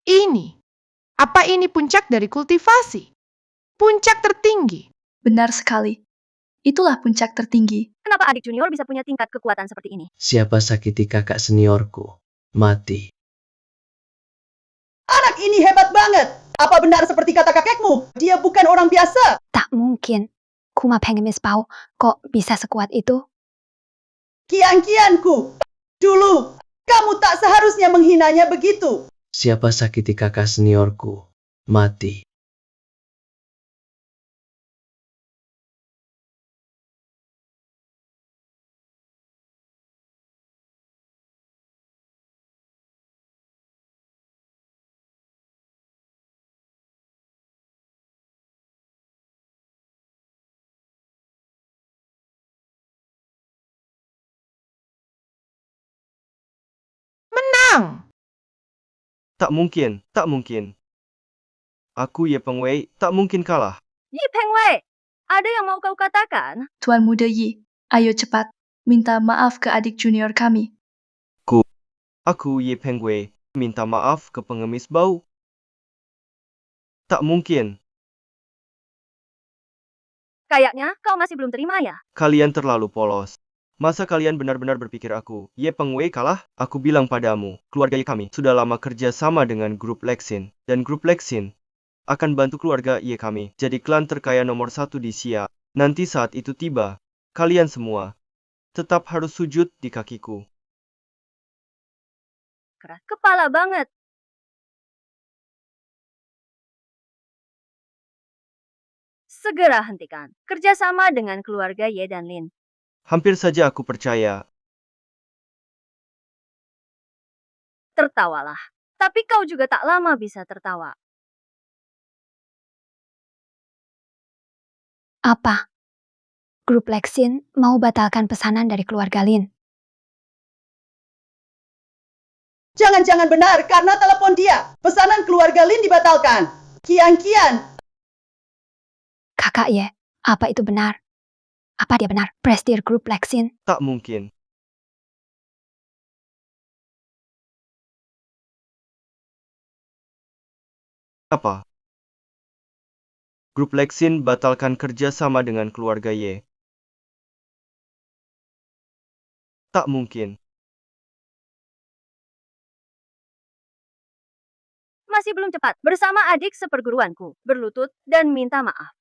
Ini. Apa ini puncak dari kultivasi? Puncak tertinggi. Benar sekali. Itulah puncak tertinggi. Kenapa adik junior bisa punya tingkat kekuatan seperti ini? Siapa sakiti kakak seniorku? Mati. Anak ini hebat banget. Apa benar seperti kata kakekmu? Dia bukan orang biasa. Tak mungkin. Kuma pengemis bau, kok bisa sekuat itu? Kian-kianku. Dulu, kamu tak seharusnya menghinanya begitu. Siapa sakiti kakak seniorku? Mati. Menang. Tak mungkin, tak mungkin. Aku Ye Peng Wei tak mungkin kalah. Yi Peng Wei, ada yang mau kau katakan? Tuan Muda Yi, ayo cepat. Minta maaf ke adik junior kami. Aku Ye Peng Wei minta maaf ke pengemis bau. Tak mungkin. Kayaknya kau masih belum terima ya? Kalian terlalu polos. Masa kalian benar-benar berpikir aku, Ye Peng Wei kalah? Aku bilang padamu, keluarga Ye kami sudah lama kerja sama dengan grup Lexin. Dan grup Lexin akan bantu keluarga Ye kami jadi klan terkaya nomor 1 di Xia. Nanti saat itu tiba, kalian semua tetap harus sujud di kakiku. Keras kepala banget. Segera hentikan kerjasama dengan keluarga Ye dan Lin. Hampir saja aku percaya. Tertawalah. Tapi kau juga tak lama bisa tertawa. Apa? Grup Lexin mau batalkan pesanan dari keluarga Lin. Jangan-jangan benar karena telepon dia. Pesanan keluarga Lin dibatalkan. Kian-kian. Kakak Ye, apa itu benar? Apa dia benar? Prestir grup Lexin? Tak mungkin. Apa? Grup Lexin batalkan kerja sama dengan keluarga Ye. Tak mungkin. Masih belum cepat. Bersama adik seperguruanku, berlutut dan minta maaf.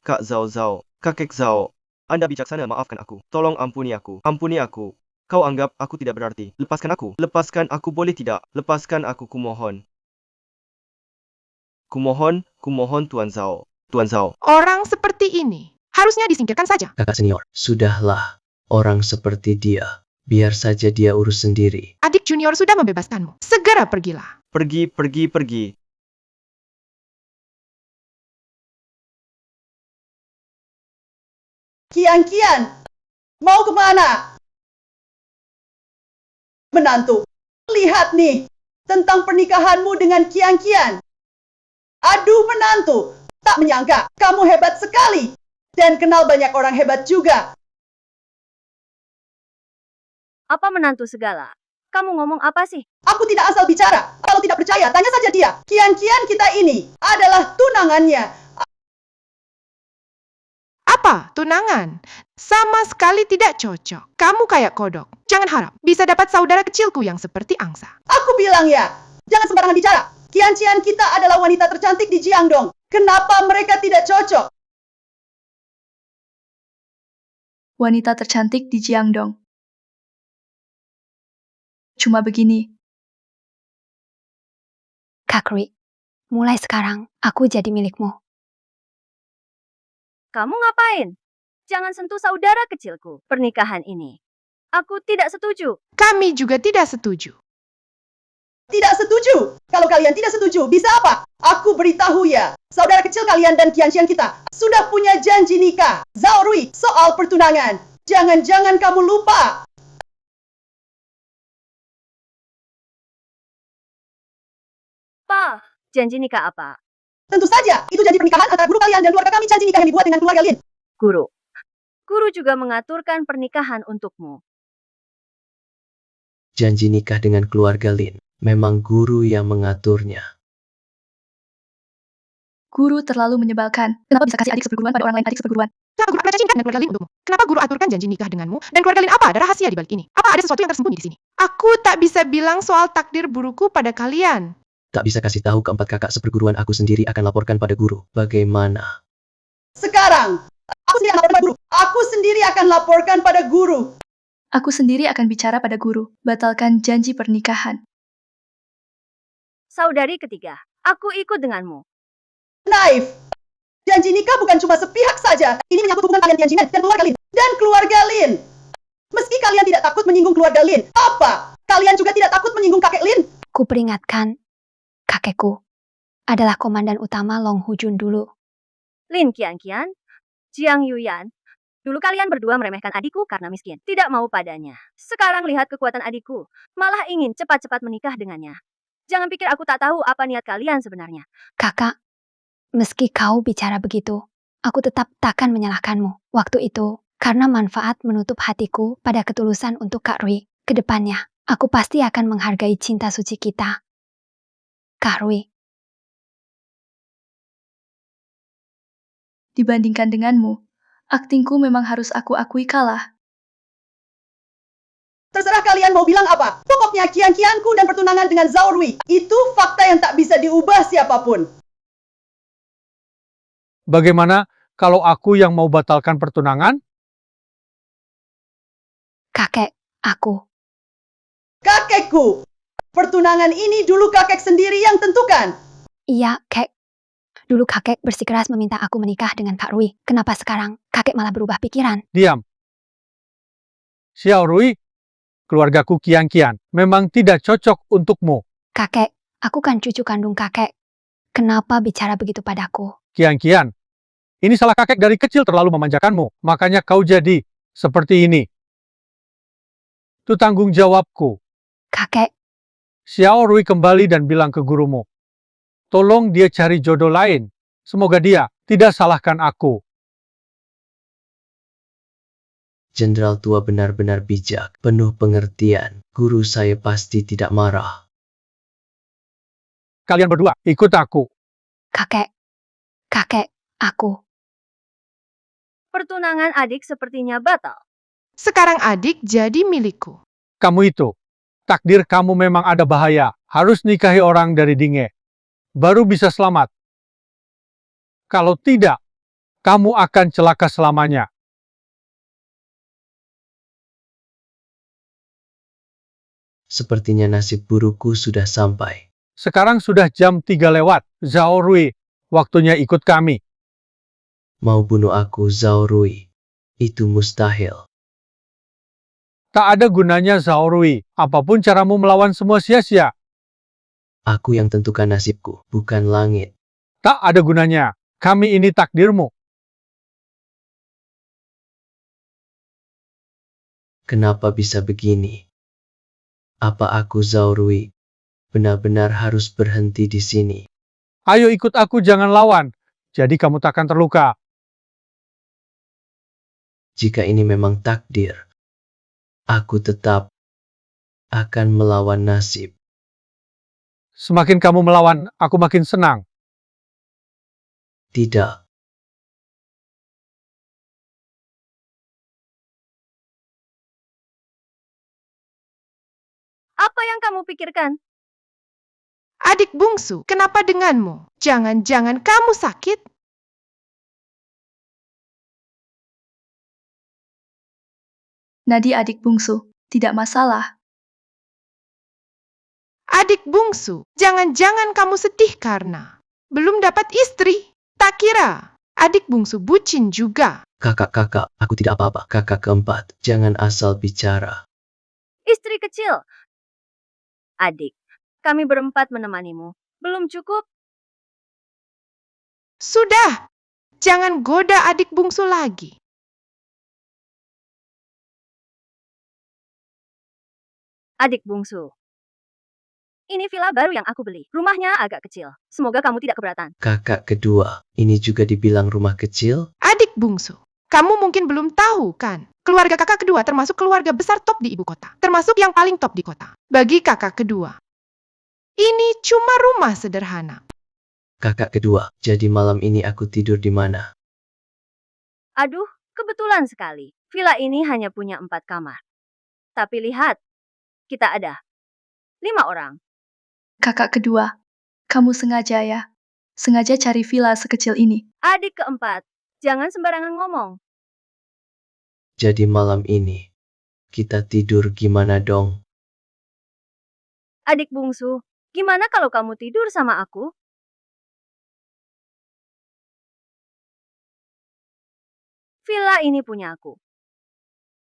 Kak Zhao Zhao, kakek Zhao. Anda bijaksana, maafkan aku. Tolong ampuni aku. Ampuni aku. Kau anggap aku tidak berarti. Lepaskan aku. Lepaskan aku, boleh tidak? Lepaskan aku, kumohon. Kumohon Tuan Zhao. Tuan Zhao. Orang seperti ini harusnya disingkirkan saja. Kakak senior, sudahlah. Orang seperti dia. Biar saja dia urus sendiri. Adik junior sudah membebaskanmu. Segera pergilah. Pergi. Kian, mau kemana? Menantu, lihat nih, tentang pernikahanmu dengan Kian. Aduh menantu, tak menyangka kamu hebat sekali. Dan kenal banyak orang hebat juga. Apa menantu segala? Kamu ngomong apa sih? Aku tidak asal bicara. Kalau tidak percaya, tanya saja dia. Kian kita ini adalah tunangannya. Apa? Tunangan? Sama sekali tidak cocok. Kamu kayak kodok. Jangan harap bisa dapat saudara kecilku yang seperti angsa. Aku bilang ya, jangan sembarangan bicara. Kian kita adalah wanita tercantik di Jiangdong. Kenapa mereka tidak cocok? Wanita tercantik di Jiangdong. Cuma begini. Kak Rui, mulai sekarang aku jadi milikmu. Kamu ngapain? Jangan sentuh saudara kecilku. Pernikahan ini. Aku tidak setuju. Kami juga tidak setuju. Tidak setuju. Kalau kalian tidak setuju, bisa apa? Aku beritahu ya, saudara kecil kalian dan Kian kita sudah punya janji nikah. Zhao Rui, soal pertunangan. Jangan-jangan kamu lupa. Pa, janji nikah apa? Tentu saja, itu janji pernikahan antara guru kalian dan keluarga kami. Janji nikah yang dibuat dengan keluarga Lin. Guru juga mengaturkan pernikahan untukmu. Janji nikah dengan keluarga Lin. Memang guru yang mengaturnya. Guru terlalu menyebalkan. Kenapa bisa kasih adik seperguruan pada orang lain adik seperguruan? Kenapa guru akan cinta dengan keluarga Lin untukmu? Kenapa guru aturkan janji nikah denganmu dan keluarga Lin? Apa ada rahasia di balik ini? Apa ada sesuatu yang tersembunyi di sini? Aku tak bisa bilang soal takdir buruku pada kalian. Tak bisa kasih tahu keempat kakak seperguruan, aku sendiri akan laporkan pada guru. Bagaimana? Sekarang, aku sendiri akan laporkan pada guru. Aku sendiri akan laporkan pada guru. Aku sendiri akan bicara pada guru. Batalkan janji pernikahan. Saudari ketiga, aku ikut denganmu. Naif. Janji nikah bukan cuma sepihak saja. Ini menyangkut hubungan kalian Tianjin dan keluarga Lin. Dan keluarga Lin. Meski kalian tidak takut menyinggung keluarga Lin, apa? Kalian juga tidak takut menyinggung kakek Lin? Ku peringatkan, kakekku adalah komandan utama Long Hujun dulu. Lin Kian, Jiang Yuyan. Dulu kalian berdua meremehkan adikku karena miskin. Tidak mau padanya. Sekarang lihat kekuatan adikku. Malah ingin cepat-cepat menikah dengannya. Jangan pikir aku tak tahu apa niat kalian sebenarnya. Kakak, meski kau bicara begitu, aku tetap takkan menyalahkanmu. Waktu itu, karena manfaat menutup hatiku pada ketulusan untuk Kak Rui. Kedepannya, aku pasti akan menghargai cinta suci kita. Kak Rui. Dibandingkan denganmu, aktingku memang harus aku akui kalah. Terserah kalian mau bilang apa. Pokoknya Kianku dan pertunangan dengan Zhao Rui. Itu fakta yang tak bisa diubah siapapun. Bagaimana kalau aku yang mau batalkan pertunangan? Kakek, aku. Kakekku. Pertunangan ini dulu kakek sendiri yang tentukan. Iya, Kek. Dulu kakek bersikeras meminta aku menikah dengan Kak Rui. Kenapa sekarang kakek malah berubah pikiran? Diam. Xiao Rui, keluargaku Kian, memang tidak cocok untukmu. Kakek, aku kan cucu kandung kakek. Kenapa bicara begitu padaku? Kian, ini salah kakek dari kecil terlalu memanjakanmu. Makanya kau jadi seperti ini. Itu tanggung jawabku. Kakek, Xiao Rui kembali dan bilang ke gurumu. Tolong dia cari jodoh lain. Semoga dia tidak salahkan aku. Jenderal tua benar-benar bijak, penuh pengertian. Guru saya pasti tidak marah. Kalian berdua, ikut aku. kakek, aku. Pertunangan adik sepertinya batal. Sekarang adik jadi milikku. Kamu itu, takdir kamu memang ada bahaya. Harus nikahi orang dari Dinge. Baru bisa selamat. Kalau tidak, kamu akan celaka selamanya. Sepertinya nasib burukku sudah sampai. Sekarang sudah jam 3 lewat. Zhao Rui, waktunya ikut kami. Mau bunuh aku, Zhao Rui? Itu mustahil. Tak ada gunanya Zhao Rui. Apapun caramu melawan semua sia-sia. Aku yang tentukan nasibku, bukan langit. Tak ada gunanya. Kami ini takdirmu. Kenapa bisa begini? Apa aku, Zhao Rui, benar-benar harus berhenti di sini? Ayo ikut aku, jangan lawan. Jadi kamu takkan terluka. Jika ini memang takdir, aku tetap akan melawan nasib. Semakin kamu melawan, aku makin senang. Tidak. Apa yang kamu pikirkan? Adik bungsu, kenapa denganmu? Jangan-jangan kamu sakit? Nadi adik bungsu, tidak masalah. Adik bungsu, jangan-jangan kamu sedih karena belum dapat istri? Tak kira adik bungsu bucin juga. Kakak, aku tidak apa-apa. Kakak keempat, jangan asal bicara. Istri kecil. Adik, kami berempat menemanimu. Belum cukup? Sudah, jangan goda adik bungsu lagi. Adik bungsu. Ini villa baru yang aku beli. Rumahnya agak kecil. Semoga kamu tidak keberatan. Kakak kedua, ini juga dibilang rumah kecil? Adik bungsu, kamu mungkin belum tahu kan? Keluarga kakak kedua termasuk keluarga besar top di ibu kota. Termasuk yang paling top di kota. Bagi kakak kedua, ini cuma rumah sederhana. Kakak kedua, jadi malam ini aku tidur di mana? Aduh, kebetulan sekali. Villa ini hanya punya 4 kamar. Tapi lihat, kita ada 5 orang. Kakak kedua, kamu sengaja ya? Sengaja cari villa sekecil ini. Adik keempat, jangan sembarangan ngomong. Jadi malam ini, kita tidur gimana dong? Adik bungsu, gimana kalau kamu tidur sama aku? Villa ini punya aku.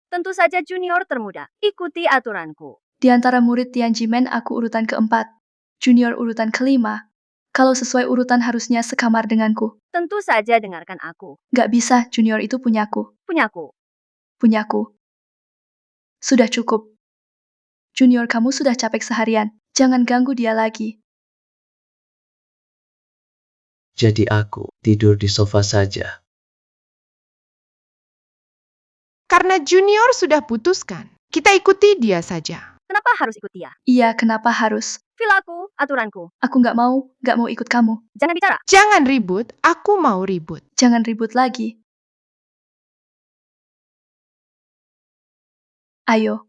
Tentu saja junior termuda. Ikuti aturanku. Di antara murid Tianjimen aku urutan keempat. Junior urutan kelima. Kalau sesuai urutan harusnya sekamar denganku. Tentu saja dengarkan aku. Gak bisa, junior itu punyaku. Punyaku. Punyaku. Sudah cukup. Junior kamu sudah capek seharian. Jangan ganggu dia lagi. Jadi aku tidur di sofa saja. Karena junior sudah putuskan, kita ikuti dia saja. Kenapa harus ikut dia? Iya, kenapa harus? Villaku, aturanku. Aku gak mau ikut kamu. Jangan bicara. Jangan ribut, aku mau ribut. Jangan ribut lagi. Ayo.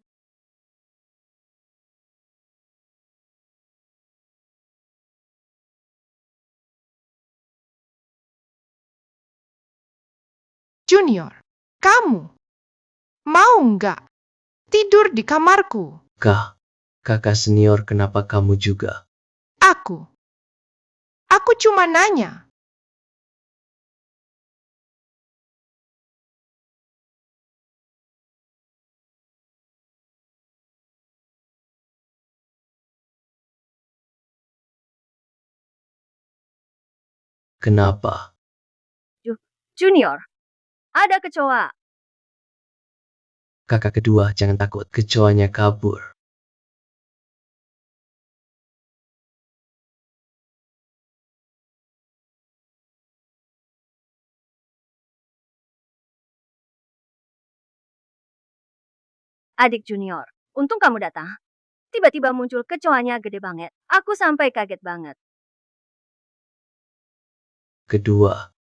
Junior, kamu mau nggak tidur di kamarku? Kakak senior, kenapa kamu juga? Aku cuma nanya. Kenapa? Junior, ada kecoa. Kakak kedua, jangan takut, kecoanya kabur. Adik junior, untung kamu datang. Tiba-tiba muncul kecoanya gede banget. Aku sampai kaget banget.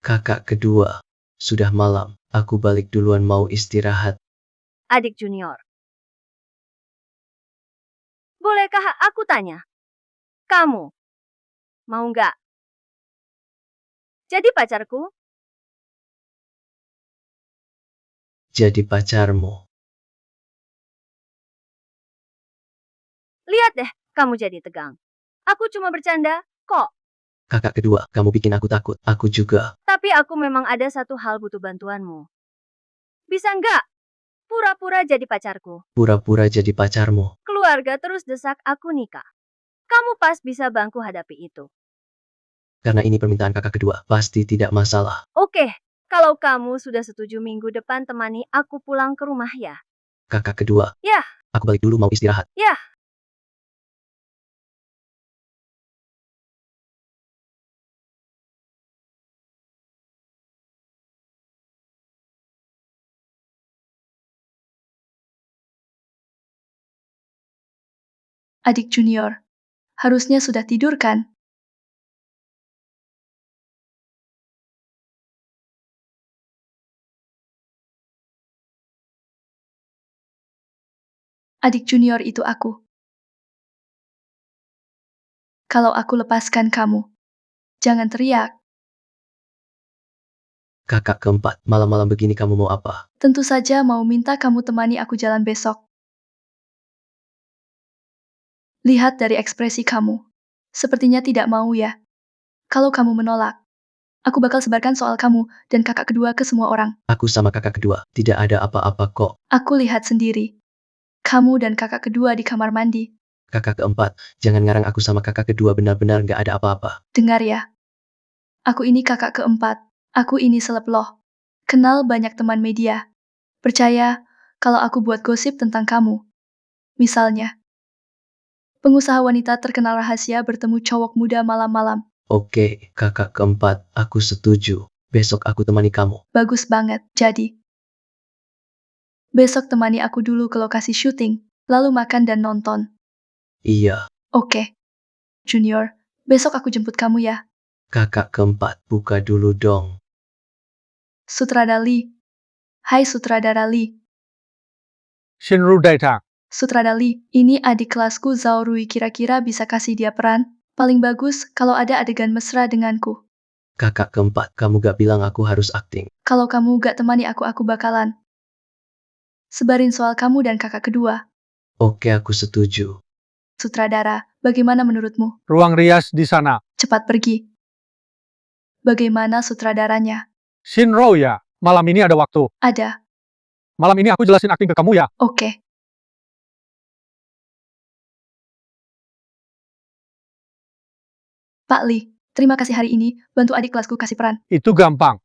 Kakak kedua, sudah malam, aku balik duluan, mau istirahat. Adik junior. Bolehkah aku tanya? Kamu mau nggak jadi pacarku? jadi pacarmu. Lihat deh, kamu jadi tegang. Aku cuma bercanda, kok. Kakak kedua, kamu bikin aku takut. Aku juga. Tapi aku memang ada satu hal butuh bantuanmu. Bisa nggak? Pura-pura jadi pacarku. Pura-pura jadi pacarmu. Keluarga terus desak aku nikah. Kamu pas bisa bangku hadapi itu. Karena ini permintaan kakak kedua, pasti tidak masalah. Oke, kalau kamu sudah setuju minggu depan temani aku pulang ke rumah ya. Kakak kedua. Ya. Aku balik dulu mau istirahat. Ya. Adik junior, harusnya sudah tidur kan? Adik junior itu aku. Kalau aku lepaskan kamu, jangan teriak. Kakak keempat, malam-malam begini kamu mau apa? Tentu saja mau minta kamu temani aku jalan besok. Lihat dari ekspresi kamu. Sepertinya tidak mau ya. Kalau kamu menolak, aku bakal sebarkan soal kamu dan kakak kedua ke semua orang. Aku sama kakak kedua, tidak ada apa-apa kok. Aku lihat sendiri. Kamu dan kakak kedua di kamar mandi. Kakak keempat, jangan ngarang aku sama kakak kedua benar-benar gak ada apa-apa. Dengar ya. Aku ini kakak keempat. Aku ini seleb loh. Kenal banyak teman media. Percaya kalau aku buat gosip tentang kamu. Misalnya, pengusaha wanita terkenal rahasia bertemu cowok muda malam-malam. Oke, kakak keempat, aku setuju. Besok aku temani kamu. Bagus banget. Jadi, besok temani aku dulu ke lokasi syuting, lalu makan dan nonton. Iya. Oke. Junior, besok aku jemput kamu ya. Kakak keempat, buka dulu dong. Sutradara Lee. Hai Sutradara Lee. Shinru datang. Sutradara Lee, ini adik kelasku Zhao Rui, kira-kira bisa kasih dia peran? Paling bagus kalau ada adegan mesra denganku. Kakak keempat, kamu gak bilang aku harus akting. Kalau kamu gak temani aku bakalan sebarin soal kamu dan kakak kedua. Oke, aku setuju. Sutradara, bagaimana menurutmu? Ruang rias di sana. Cepat pergi. Bagaimana sutradaranya? Shinro ya, malam ini ada waktu. Ada. Malam ini aku jelasin akting ke kamu ya. Oke. Pak Lee, terima kasih hari ini, bantu adik kelasku kasih peran. Itu gampang.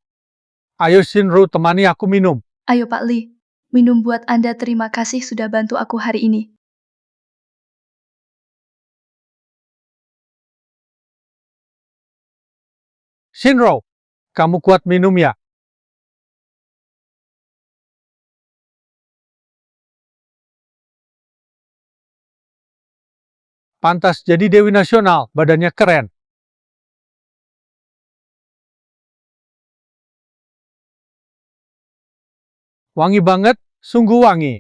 Ayo Shinru temani aku minum. Ayo Pak Lee, minum buat Anda, terima kasih sudah bantu aku hari ini. Shinro, kamu kuat minum ya? Pantas jadi Dewi Nasional, badannya keren. Wangi banget, sungguh wangi.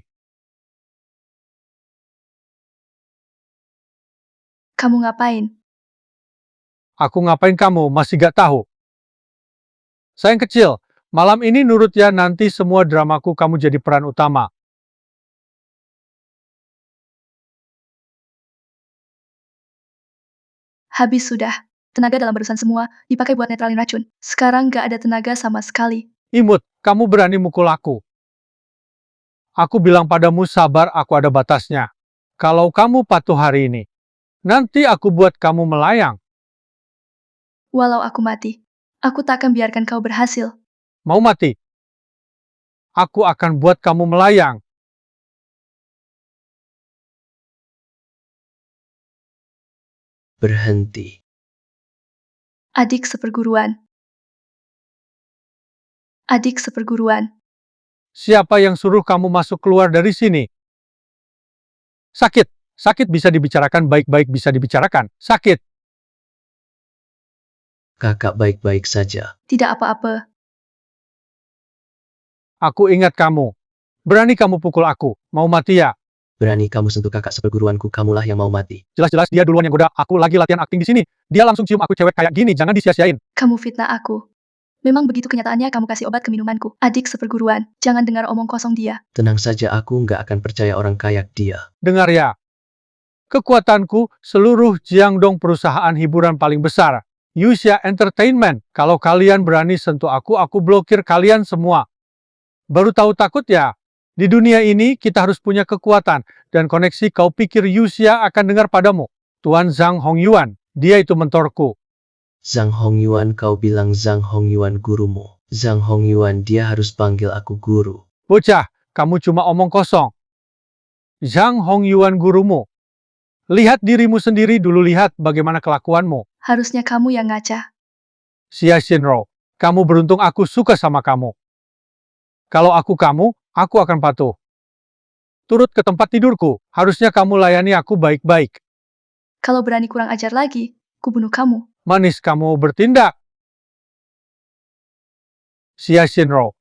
Kamu ngapain? Aku ngapain kamu, masih gak tahu? Sayang kecil, malam ini nurut ya, nanti semua dramaku kamu jadi peran utama. Habis sudah. Tenaga dalam berurusan semua dipakai buat netralin racun. Sekarang gak ada tenaga sama sekali. Imut, kamu berani mukul aku. Aku bilang padamu sabar, aku ada batasnya. Kalau kamu patuh hari ini, nanti aku buat kamu melayang. Walau aku mati, aku tak akan biarkan kau berhasil. Mau mati? Aku akan buat kamu melayang. Berhenti. Adik seperguruan. Adik seperguruan. Siapa yang suruh kamu masuk keluar dari sini? Sakit. Sakit bisa dibicarakan, baik-baik bisa dibicarakan. Sakit. Kakak baik-baik saja. Tidak apa-apa. Aku ingat kamu. Berani kamu pukul aku. Mau mati ya? Berani kamu sentuh kakak seperguruanku, kamulah yang mau mati. Jelas-jelas dia duluan yang goda. Aku lagi latihan akting di sini. Dia langsung cium aku, cewek kayak gini, jangan disia-siain. Kamu fitnah aku. Memang begitu kenyataannya kamu kasih obat ke minumanku. Adik seperguruan, jangan dengar omong kosong dia. Tenang saja, aku nggak akan percaya orang kayak dia. Dengar ya. Kekuatanku seluruh Jiangdong perusahaan hiburan paling besar. Yuxia Entertainment. Kalau kalian berani sentuh aku blokir kalian semua. Baru tahu takut ya? Di dunia ini kita harus punya kekuatan dan koneksi. Kau pikir Yuxia akan dengar padamu? Tuan Zhang Hongyuan, dia itu mentorku. Zhang Hongyuan, kau bilang Zhang Hongyuan gurumu. Zhang Hongyuan, dia harus panggil aku guru. Bocah, kamu cuma omong kosong. Zhang Hongyuan gurumu. Lihat dirimu sendiri dulu, lihat bagaimana kelakuanmu. Harusnya kamu yang ngaca. Xia Xinrou, kamu beruntung aku suka sama kamu. Kalau aku kamu, aku akan patuh. Turut ke tempat tidurku, harusnya kamu layani aku baik-baik. Kalau berani kurang ajar lagi, ku bunuh kamu. Manis kamu bertindak. Xia Xinrou.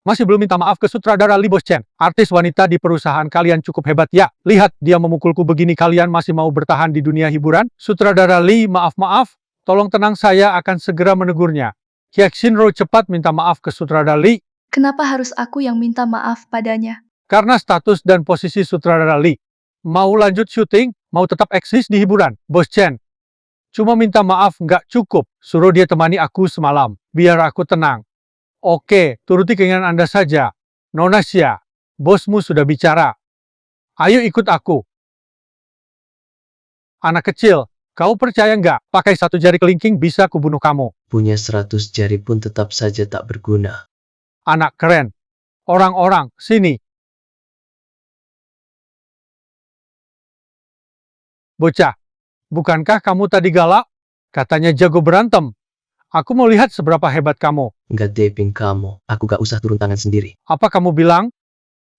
Masih belum minta maaf ke sutradara Li Boschen. Artis wanita di perusahaan kalian cukup hebat ya. Lihat dia memukulku begini, kalian masih mau bertahan di dunia hiburan? Sutradara Li, maaf. Tolong tenang, saya akan segera menegurnya. Xia Xinrou cepat minta maaf ke sutradara Li. Kenapa harus aku yang minta maaf padanya? Karena status dan posisi sutradara Li. Mau lanjut syuting, mau tetap eksis di hiburan. Bos Chen. Cuma minta maaf nggak cukup. Suruh dia temani aku semalam. Biar aku tenang. Oke, turuti keinginan Anda saja. Nona Xia, bosmu sudah bicara. Ayo ikut aku. Anak kecil, kau percaya nggak? Pakai 1 jari kelingking bisa kubunuh kamu. Punya 100 jari pun tetap saja tak berguna. Anak keren. Orang-orang, sini. Bocah, bukankah kamu tadi galak? Katanya jago berantem. Aku mau lihat seberapa hebat kamu. Nggak deping kamu, aku gak usah turun tangan sendiri. Apa kamu bilang?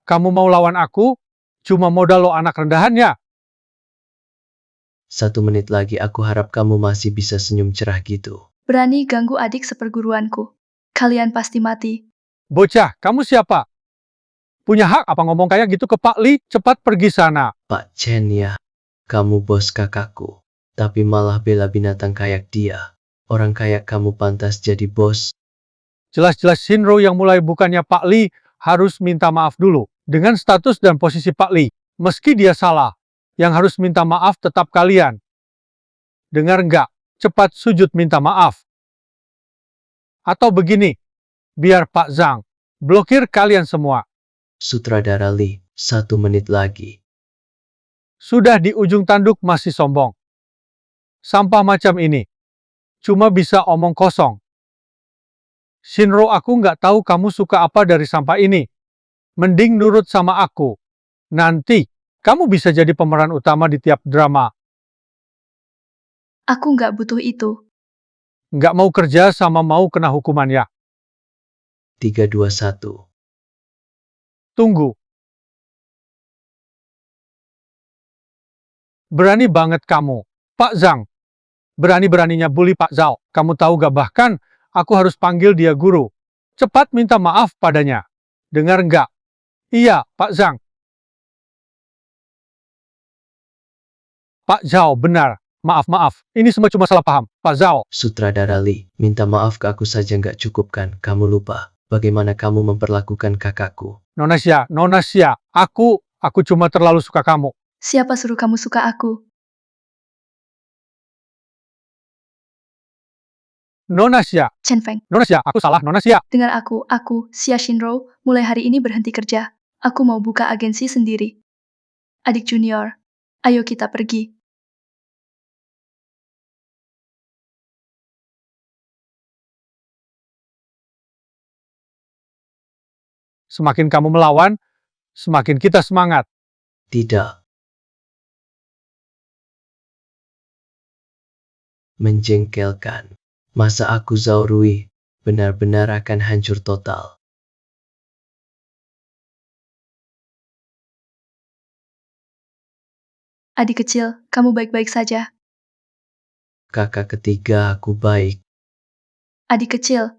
Kamu mau lawan aku? Cuma modal lo anak rendahannya. 1 menit lagi, aku harap kamu masih bisa senyum cerah gitu. Berani ganggu adik seperguruanku. Kalian pasti mati. Bocah, kamu siapa? Punya hak apa ngomong kayak gitu ke Pak Li? Cepat pergi sana. Pak Chen ya, kamu bos kakakku. Tapi malah bela binatang kayak dia. Orang kayak kamu pantas jadi bos. Jelas-jelas Xinrou yang mulai, bukannya Pak Li harus minta maaf dulu. Dengan status dan posisi Pak Li, meski dia salah, yang harus minta maaf tetap kalian. Dengar nggak? Cepat sujud minta maaf. Atau begini, biar Pak Zhang blokir kalian semua. Sutradara Li, 1 menit lagi. Sudah di ujung tanduk masih sombong. Sampah macam ini. Cuma bisa omong kosong. Xinrou, aku nggak tahu kamu suka apa dari sampah ini. Mending nurut sama aku. Nanti, kamu bisa jadi pemeran utama di tiap drama. Aku nggak butuh itu. Nggak mau kerja sama mau kena hukuman ya. 3, 2, 1. Tunggu. Berani banget kamu, Pak Zhang. Berani-beraninya bully Pak Zhao. Kamu tahu gak, bahkan aku harus panggil dia guru. Cepat minta maaf padanya. Dengar nggak? Iya, Pak Zhang. Pak Zhao, benar. Maaf. Ini semua cuma salah paham. Pak Zhao. Sutradara Li, minta maaf ke aku saja nggak cukup kan? Kamu lupa bagaimana kamu memperlakukan kakakku. Nona Xia. Aku cuma terlalu suka kamu. Siapa suruh kamu suka aku? Nona Xia. Chen Feng. Nona Xia, aku salah. Nona Xia. Dengar aku, Xia Xinrou, mulai hari ini berhenti kerja. Aku mau buka agensi sendiri. Adik junior, ayo kita pergi. Semakin kamu melawan, semakin kita semangat. Tidak. Menjengkelkan. Masa aku Zhao Rui benar-benar akan hancur total. Adik kecil, kamu baik-baik saja. Kakak ketiga, aku baik. Adik kecil,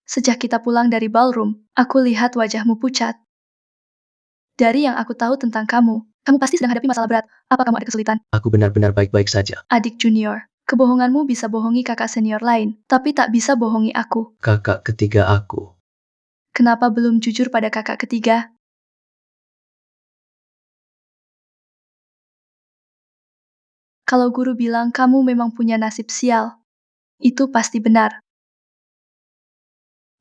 sejak kita pulang dari ballroom, aku lihat wajahmu pucat. Dari yang aku tahu tentang kamu pasti sedang hadapi masalah berat. Apa kamu ada kesulitan? Aku benar-benar baik-baik saja. Adik junior, Kebohonganmu bisa bohongi kakak senior lain, tapi tak bisa bohongi aku. Kakak ketiga aku. Kenapa belum jujur pada kakak ketiga? Kalau guru bilang kamu memang punya nasib sial, itu pasti benar.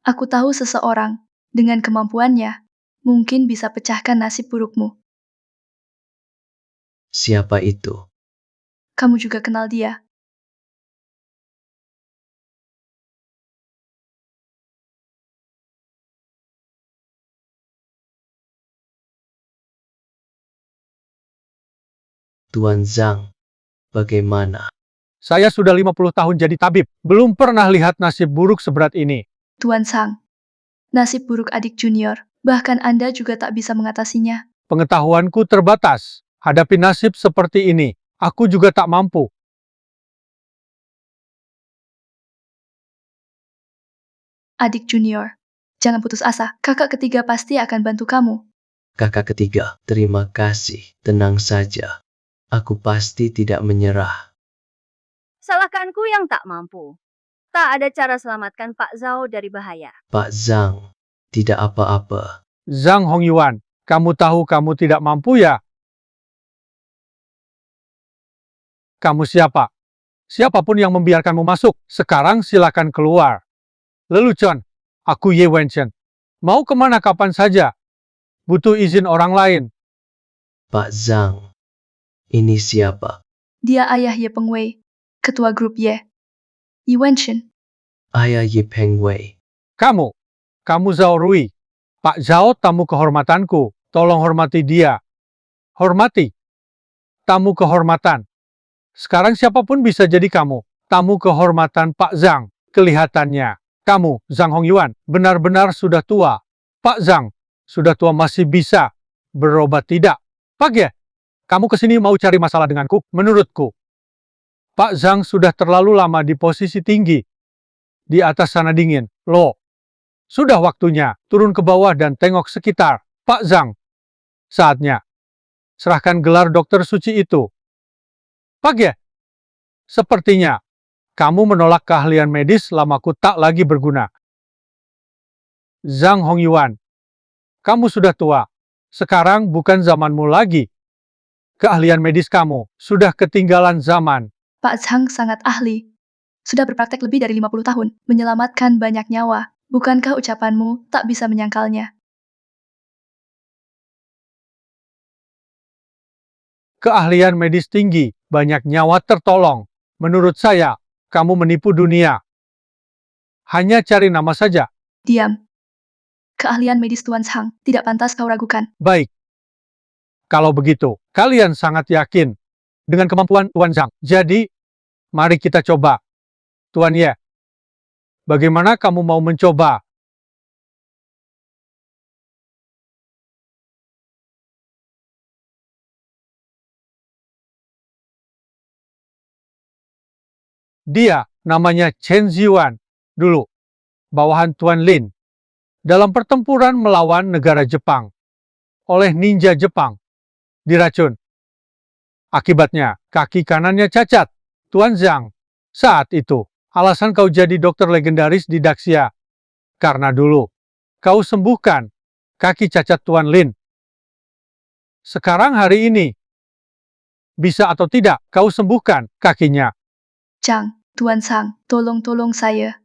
Aku tahu seseorang, dengan kemampuannya, mungkin bisa pecahkan nasib burukmu. Siapa itu? Kamu juga kenal dia. Tuan Zhang. Bagaimana? Saya sudah 50 tahun jadi tabib, belum pernah lihat nasib buruk seberat ini. Tuan Sang. Nasib buruk adik junior, bahkan Anda juga tak bisa mengatasinya. Pengetahuanku terbatas. Hadapi nasib seperti ini, aku juga tak mampu. Adik junior, jangan putus asa, kakak ketiga pasti akan bantu kamu. Kakak ketiga, terima kasih. Tenang saja. Aku pasti tidak menyerah. Salahkanku yang tak mampu. Tak ada cara selamatkan Pak Zhao dari bahaya. Pak Zhang, tidak apa-apa. Zhang Hongyuan, kamu tahu kamu tidak mampu ya? Kamu siapa? Siapapun yang membiarkanmu masuk, sekarang silakan keluar. Lelucon, aku Ye Wenchen. Mau kemana kapan saja? Butuh izin orang lain. Pak Zhang, ini siapa? Dia ayah Ye Pengwei, ketua grup Ye. Yi Wenshin. Ayah Ye Pengwei. Kamu Zhao Rui. Pak Zhao tamu kehormatanku, tolong hormati dia. Hormati. Tamu kehormatan. Sekarang siapapun bisa jadi kamu. Tamu kehormatan Pak Zhang. Kelihatannya, kamu, Zhang Hongyuan, benar-benar sudah tua. Pak Zhang, sudah tua masih bisa berobat tidak? Pak Ye, kamu kesini mau cari masalah denganku? Menurutku, Pak Zhang sudah terlalu lama di posisi tinggi. Di atas sana dingin, loh. Sudah waktunya turun ke bawah dan tengok sekitar. Pak Zhang, saatnya serahkan gelar dokter suci itu. Pak Ye, sepertinya kamu menolak keahlian medis lamaku tak lagi berguna. Zhang Hongyuan, kamu sudah tua. Sekarang bukan zamanmu lagi. Keahlian medis kamu sudah ketinggalan zaman. Pak Zhang sangat ahli. Sudah berpraktek lebih dari 50 tahun, menyelamatkan banyak nyawa. Bukankah ucapanmu tak bisa menyangkalnya? Keahlian medis tinggi, banyak nyawa tertolong. Menurut saya, kamu menipu dunia. Hanya cari nama saja. Diam. Keahlian medis Tuan Zhang tidak pantas kau ragukan. Baik. Kalau begitu, kalian sangat yakin dengan kemampuan Tuan Zhang. Jadi, mari kita coba. Tuan Ye, bagaimana kamu mau mencoba? Dia namanya Chen Ziwan, dulu bawahan Tuan Lin, dalam pertempuran melawan negara Jepang oleh ninja Jepang, diracun. Akibatnya, kaki kanannya cacat. Tuan Zhang, saat itu, alasan kau jadi dokter legendaris di Daxia, karena dulu kau sembuhkan kaki cacat Tuan Lin. Sekarang hari ini, bisa atau tidak kau sembuhkan kakinya? Zhang, Tuan Zhang, tolong saya.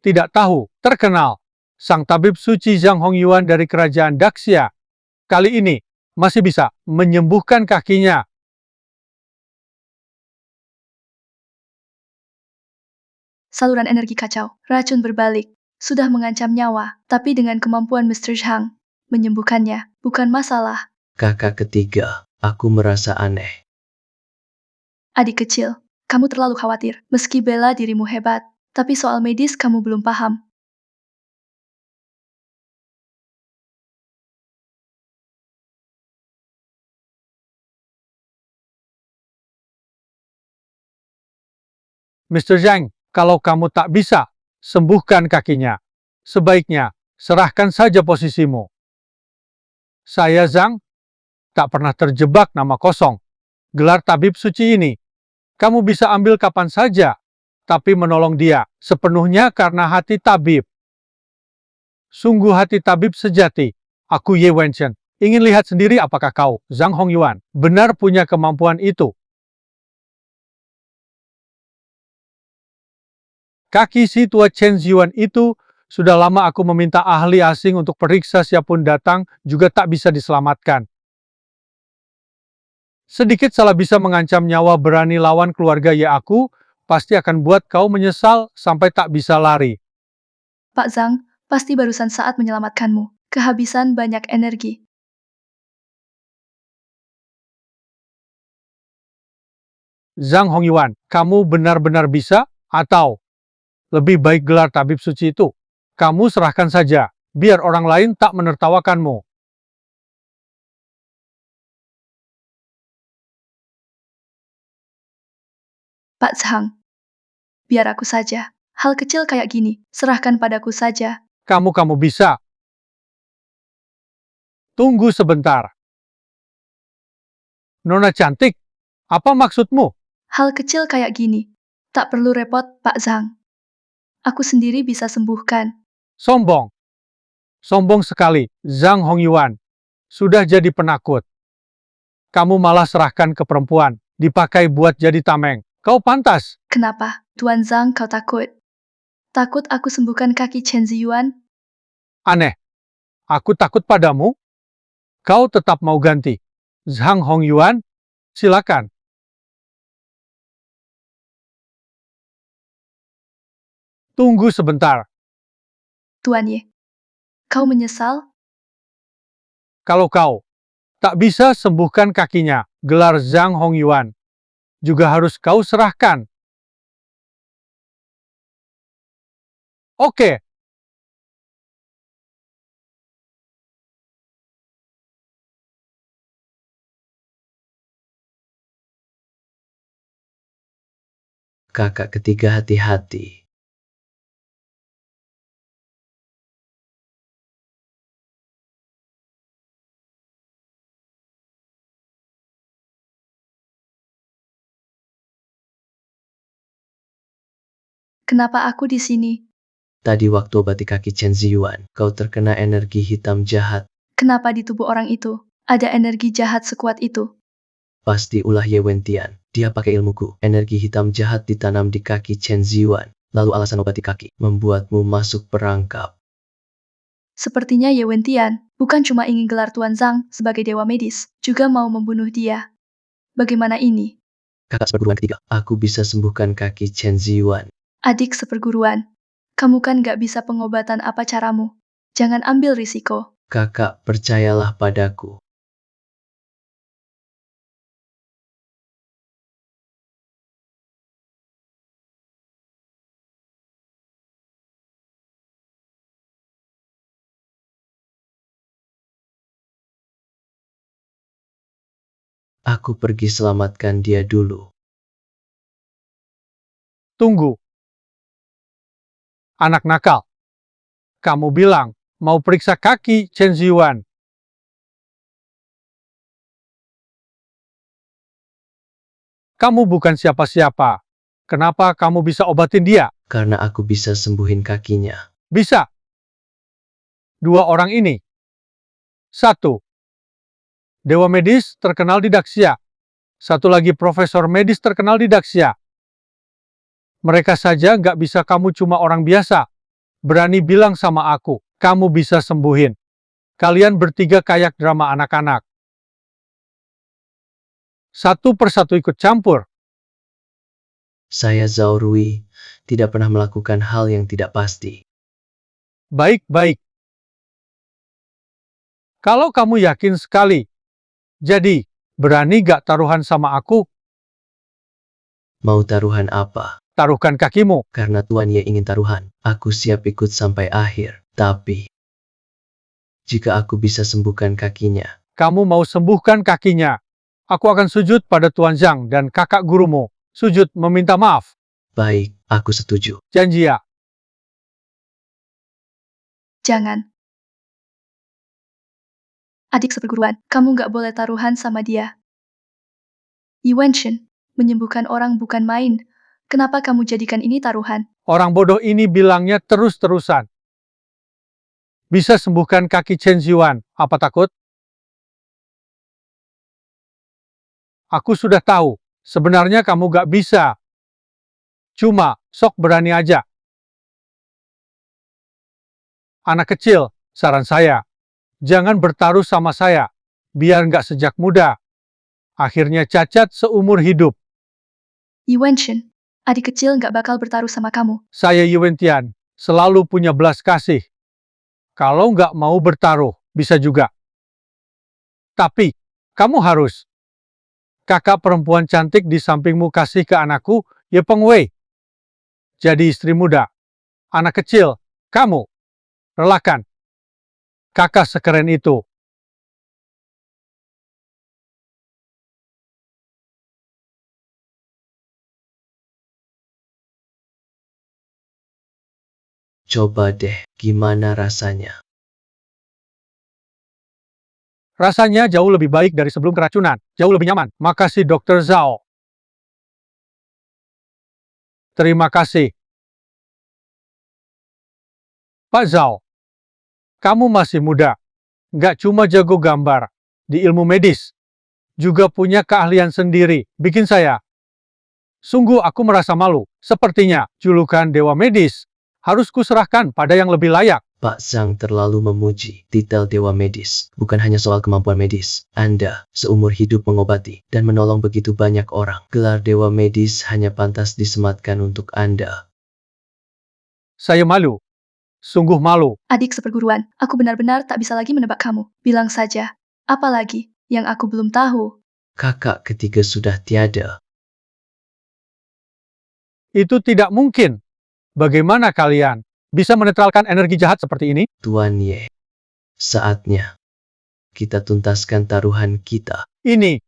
Tidak tahu, terkenal. Sang tabib suci Zhang Hongyuan dari kerajaan Daxia, kali ini masih bisa menyembuhkan kakinya. Saluran energi kacau, racun berbalik, sudah mengancam nyawa, tapi dengan kemampuan Mr. Zhang, menyembuhkannya bukan masalah. Kakak ketiga, aku merasa aneh. Adik kecil, kamu terlalu khawatir, meski bela dirimu hebat, tapi soal medis kamu belum paham. Mr. Zhang, kalau kamu tak bisa sembuhkan kakinya, sebaiknya serahkan saja posisimu. Saya Zhang, tak pernah terjebak nama kosong. Gelar tabib suci ini, kamu bisa ambil kapan saja, tapi menolong dia sepenuhnya karena hati tabib. Sungguh hati tabib sejati. Aku Ye Wenchen. Ingin lihat sendiri apakah kau, Zhang Hongyuan, benar punya kemampuan itu. Kaki si tua Chen Ziyuan itu, sudah lama aku meminta ahli asing untuk periksa siapapun datang, juga tak bisa diselamatkan. Sedikit salah bisa mengancam nyawa berani lawan keluarga Ye aku, pasti akan buat kau menyesal sampai tak bisa lari. Pak Zhang, pasti barusan saat menyelamatkanmu. Kehabisan banyak energi. Zhang Hongyuan, kamu benar-benar bisa? Atau lebih baik gelar tabib suci itu kamu serahkan saja, biar orang lain tak menertawakanmu. Pak Zhang, biar aku saja. Hal kecil kayak gini, serahkan padaku saja. Kamu bisa. Tunggu sebentar. Nona cantik, apa maksudmu? Hal kecil kayak gini, tak perlu repot, Pak Zhang. Aku sendiri bisa sembuhkan. Sombong. Sombong sekali, Zhang Hongyuan. Sudah jadi penakut. Kamu malah serahkan ke perempuan, dipakai buat jadi tameng. Kau pantas. Kenapa, Tuan Zhang, kau takut? Takut aku sembuhkan kaki Chen Ziyuan? Aneh. Aku takut padamu? Kau tetap mau ganti. Zhang Hongyuan, silakan. Tunggu sebentar. Tuan Ye, kau menyesal? Kalau kau tak bisa sembuhkan kakinya, gelar Zhang Hongyuan juga harus kau serahkan. Oke. Kakak ketiga hati-hati. Kenapa aku di sini? Tadi waktu obati kaki Chen Ziyuan, kau terkena energi hitam jahat. Kenapa di tubuh orang itu ada energi jahat sekuat itu? Pasti ulah Ye Wentian. Dia pakai ilmuku. Energi hitam jahat ditanam di kaki Chen Ziyuan. Lalu alasan obati kaki membuatmu masuk perangkap. Sepertinya Ye Wentian bukan cuma ingin gelar Tuan Zhang sebagai dewa medis, juga mau membunuh dia. Bagaimana ini? Kakak seperguruan ketiga, aku bisa sembuhkan kaki Chen Ziyuan. Adik seperguruan, kamu kan gak bisa pengobatan, apa caramu? Jangan ambil risiko. Kakak, percayalah padaku. Aku pergi selamatkan dia dulu. Tunggu. Anak nakal. Kamu bilang mau periksa kaki Chen Ziyuan. Kamu bukan siapa-siapa. Kenapa kamu bisa obatin dia? Karena aku bisa sembuhin kakinya. Bisa. Dua orang ini. Satu, dewa medis terkenal di Daxia. Satu lagi profesor medis terkenal di Daxia. Mereka saja nggak bisa, kamu cuma orang biasa. Berani bilang sama aku, kamu bisa sembuhin. Kalian bertiga kayak drama anak-anak. Satu persatu ikut campur. Saya Zhao Rui, tidak pernah melakukan hal yang tidak pasti. Baik-baik. Kalau kamu yakin sekali, jadi berani gak taruhan sama aku? Mau taruhan apa? Taruhkan kakimu. Karena Tuan Ye ingin taruhan, aku siap ikut sampai akhir. Tapi, jika aku bisa sembuhkan kakinya, Kamu mau sembuhkan kakinya. Aku akan sujud pada Tuan Zhang dan kakak gurumu. Sujud meminta maaf. baik, aku setuju. Janji ya. Jangan. Adik seperguruan, kamu nggak boleh taruhan sama dia. Yuan-shin, menyembuhkan orang bukan main. Kenapa kamu jadikan ini taruhan? Orang bodoh ini bilangnya terus-terusan. Bisa sembuhkan kaki Chen Ziwan, apa takut? Aku sudah tahu, sebenarnya kamu gak bisa. Cuma, sok berani aja. Anak kecil, saran saya, jangan bertaruh sama saya, biar gak sejak muda. Akhirnya cacat seumur hidup. Yuan-shin, adik kecil nggak bakal bertaruh sama kamu. Saya Yuan Tian, selalu punya belas kasih. Kalau nggak mau bertaruh, bisa juga. Tapi, kamu harus. Kakak perempuan cantik di sampingmu kasih ke anakku, Ye Peng Wei. Jadi istri muda. Anak kecil, kamu. Relakan. Kakak sekeren itu. Coba deh, gimana rasanya? Rasanya jauh lebih baik dari sebelum keracunan. Jauh lebih nyaman. Makasih Dr. Zhao. Terima kasih. Pak Zhao, kamu masih muda. Nggak cuma jago gambar di ilmu medis, juga punya keahlian sendiri. Bikin saya. Sungguh aku merasa malu. Sepertinya julukan dewa medis harus kuserahkan pada yang lebih layak. Pak Zhang terlalu memuji titel dewa medis. Bukan hanya soal kemampuan medis. Anda seumur hidup mengobati dan menolong begitu banyak orang. Gelar dewa medis hanya pantas disematkan untuk Anda. Saya malu. Sungguh malu. Adik seperguruan, aku benar-benar tak bisa lagi menebak kamu. Bilang saja. Apalagi yang aku belum tahu. Kakak ketiga sudah tiada. Itu tidak mungkin. Bagaimana kalian bisa menetralkan energi jahat seperti ini? Tuan Ye, saatnya kita tuntaskan taruhan kita. Ini.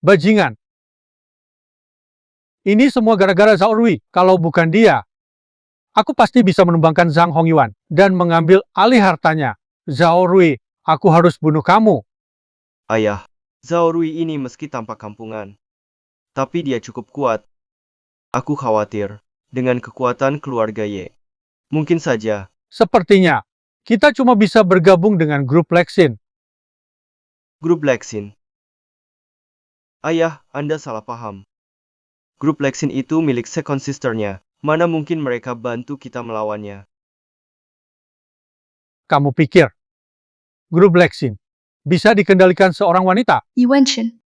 Bajingan. Ini semua gara-gara Zhao Rui. Kalau bukan dia, aku pasti bisa menumbangkan Zhang Hongyuan dan mengambil alih hartanya. Zhao Rui, aku harus bunuh kamu. Ayah, Zhao Rui ini meski tampak kampungan, tapi dia cukup kuat. Aku khawatir dengan kekuatan keluarga Ye. Mungkin saja. Sepertinya, kita cuma bisa bergabung dengan grup Lexin. Grup Lexin. Ayah, Anda salah paham. Grup Lexin itu milik Second Sister-nya. Mana mungkin mereka bantu kita melawannya. Kamu pikir, grup Lexin bisa dikendalikan seorang wanita? Yuan-shin,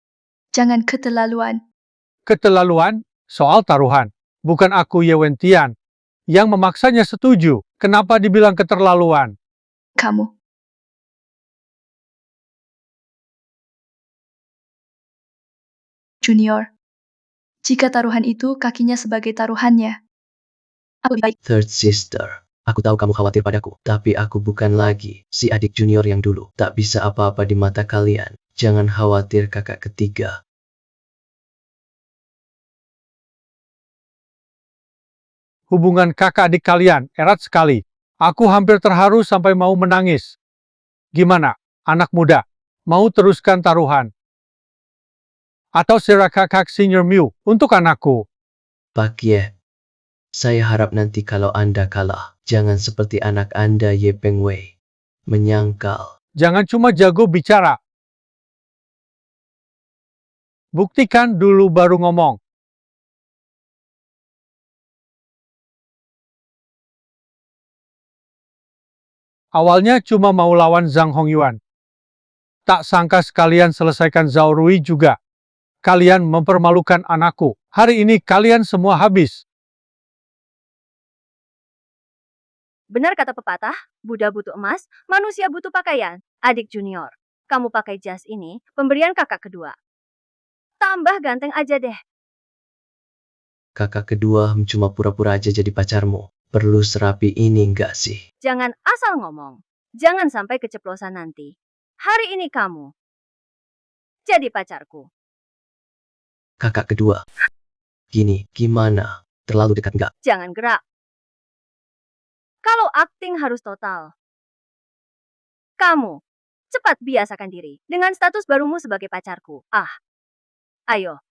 jangan keterlaluan. Keterlaluan soal taruhan. Bukan aku Ye Wentian yang memaksanya setuju. Kenapa dibilang keterlaluan? Kamu. Junior. Jika taruhan itu kakinya sebagai taruhannya. Aku lebih baik. Third sister, aku tahu kamu khawatir padaku, tapi aku bukan lagi si adik junior yang dulu. Tak bisa apa-apa di mata kalian. Jangan khawatir kakak ketiga. Hubungan kakak adik kalian erat sekali. Aku hampir terharu sampai mau menangis. Gimana, anak muda? Mau teruskan taruhan? Atau serah kakak senior Miu untuk anakku? Pak Ye, saya harap nanti kalau Anda kalah, jangan seperti anak Anda Ye Peng Wei. Menyangkal. Jangan cuma jago bicara. Buktikan dulu baru ngomong. Awalnya cuma mau lawan Zhang Hongyuan. Tak sangka sekalian selesaikan Zhao Rui juga. Kalian mempermalukan anakku. Hari ini kalian semua habis. Benar kata pepatah, Buddha butuh emas, manusia butuh pakaian. Adik junior, kamu pakai jas ini, pemberian kakak kedua. Tambah ganteng aja deh. Kakak kedua cuma pura-pura aja jadi pacarmu. Perlu serapi ini enggak sih? Jangan asal ngomong. Jangan sampai keceplosan nanti. Hari ini kamu jadi pacarku. Kakak kedua. Gini, gimana? Terlalu dekat enggak? Jangan gerak. Kalau akting harus total. Kamu, cepat biasakan diri dengan status barumu sebagai pacarku. Ayo.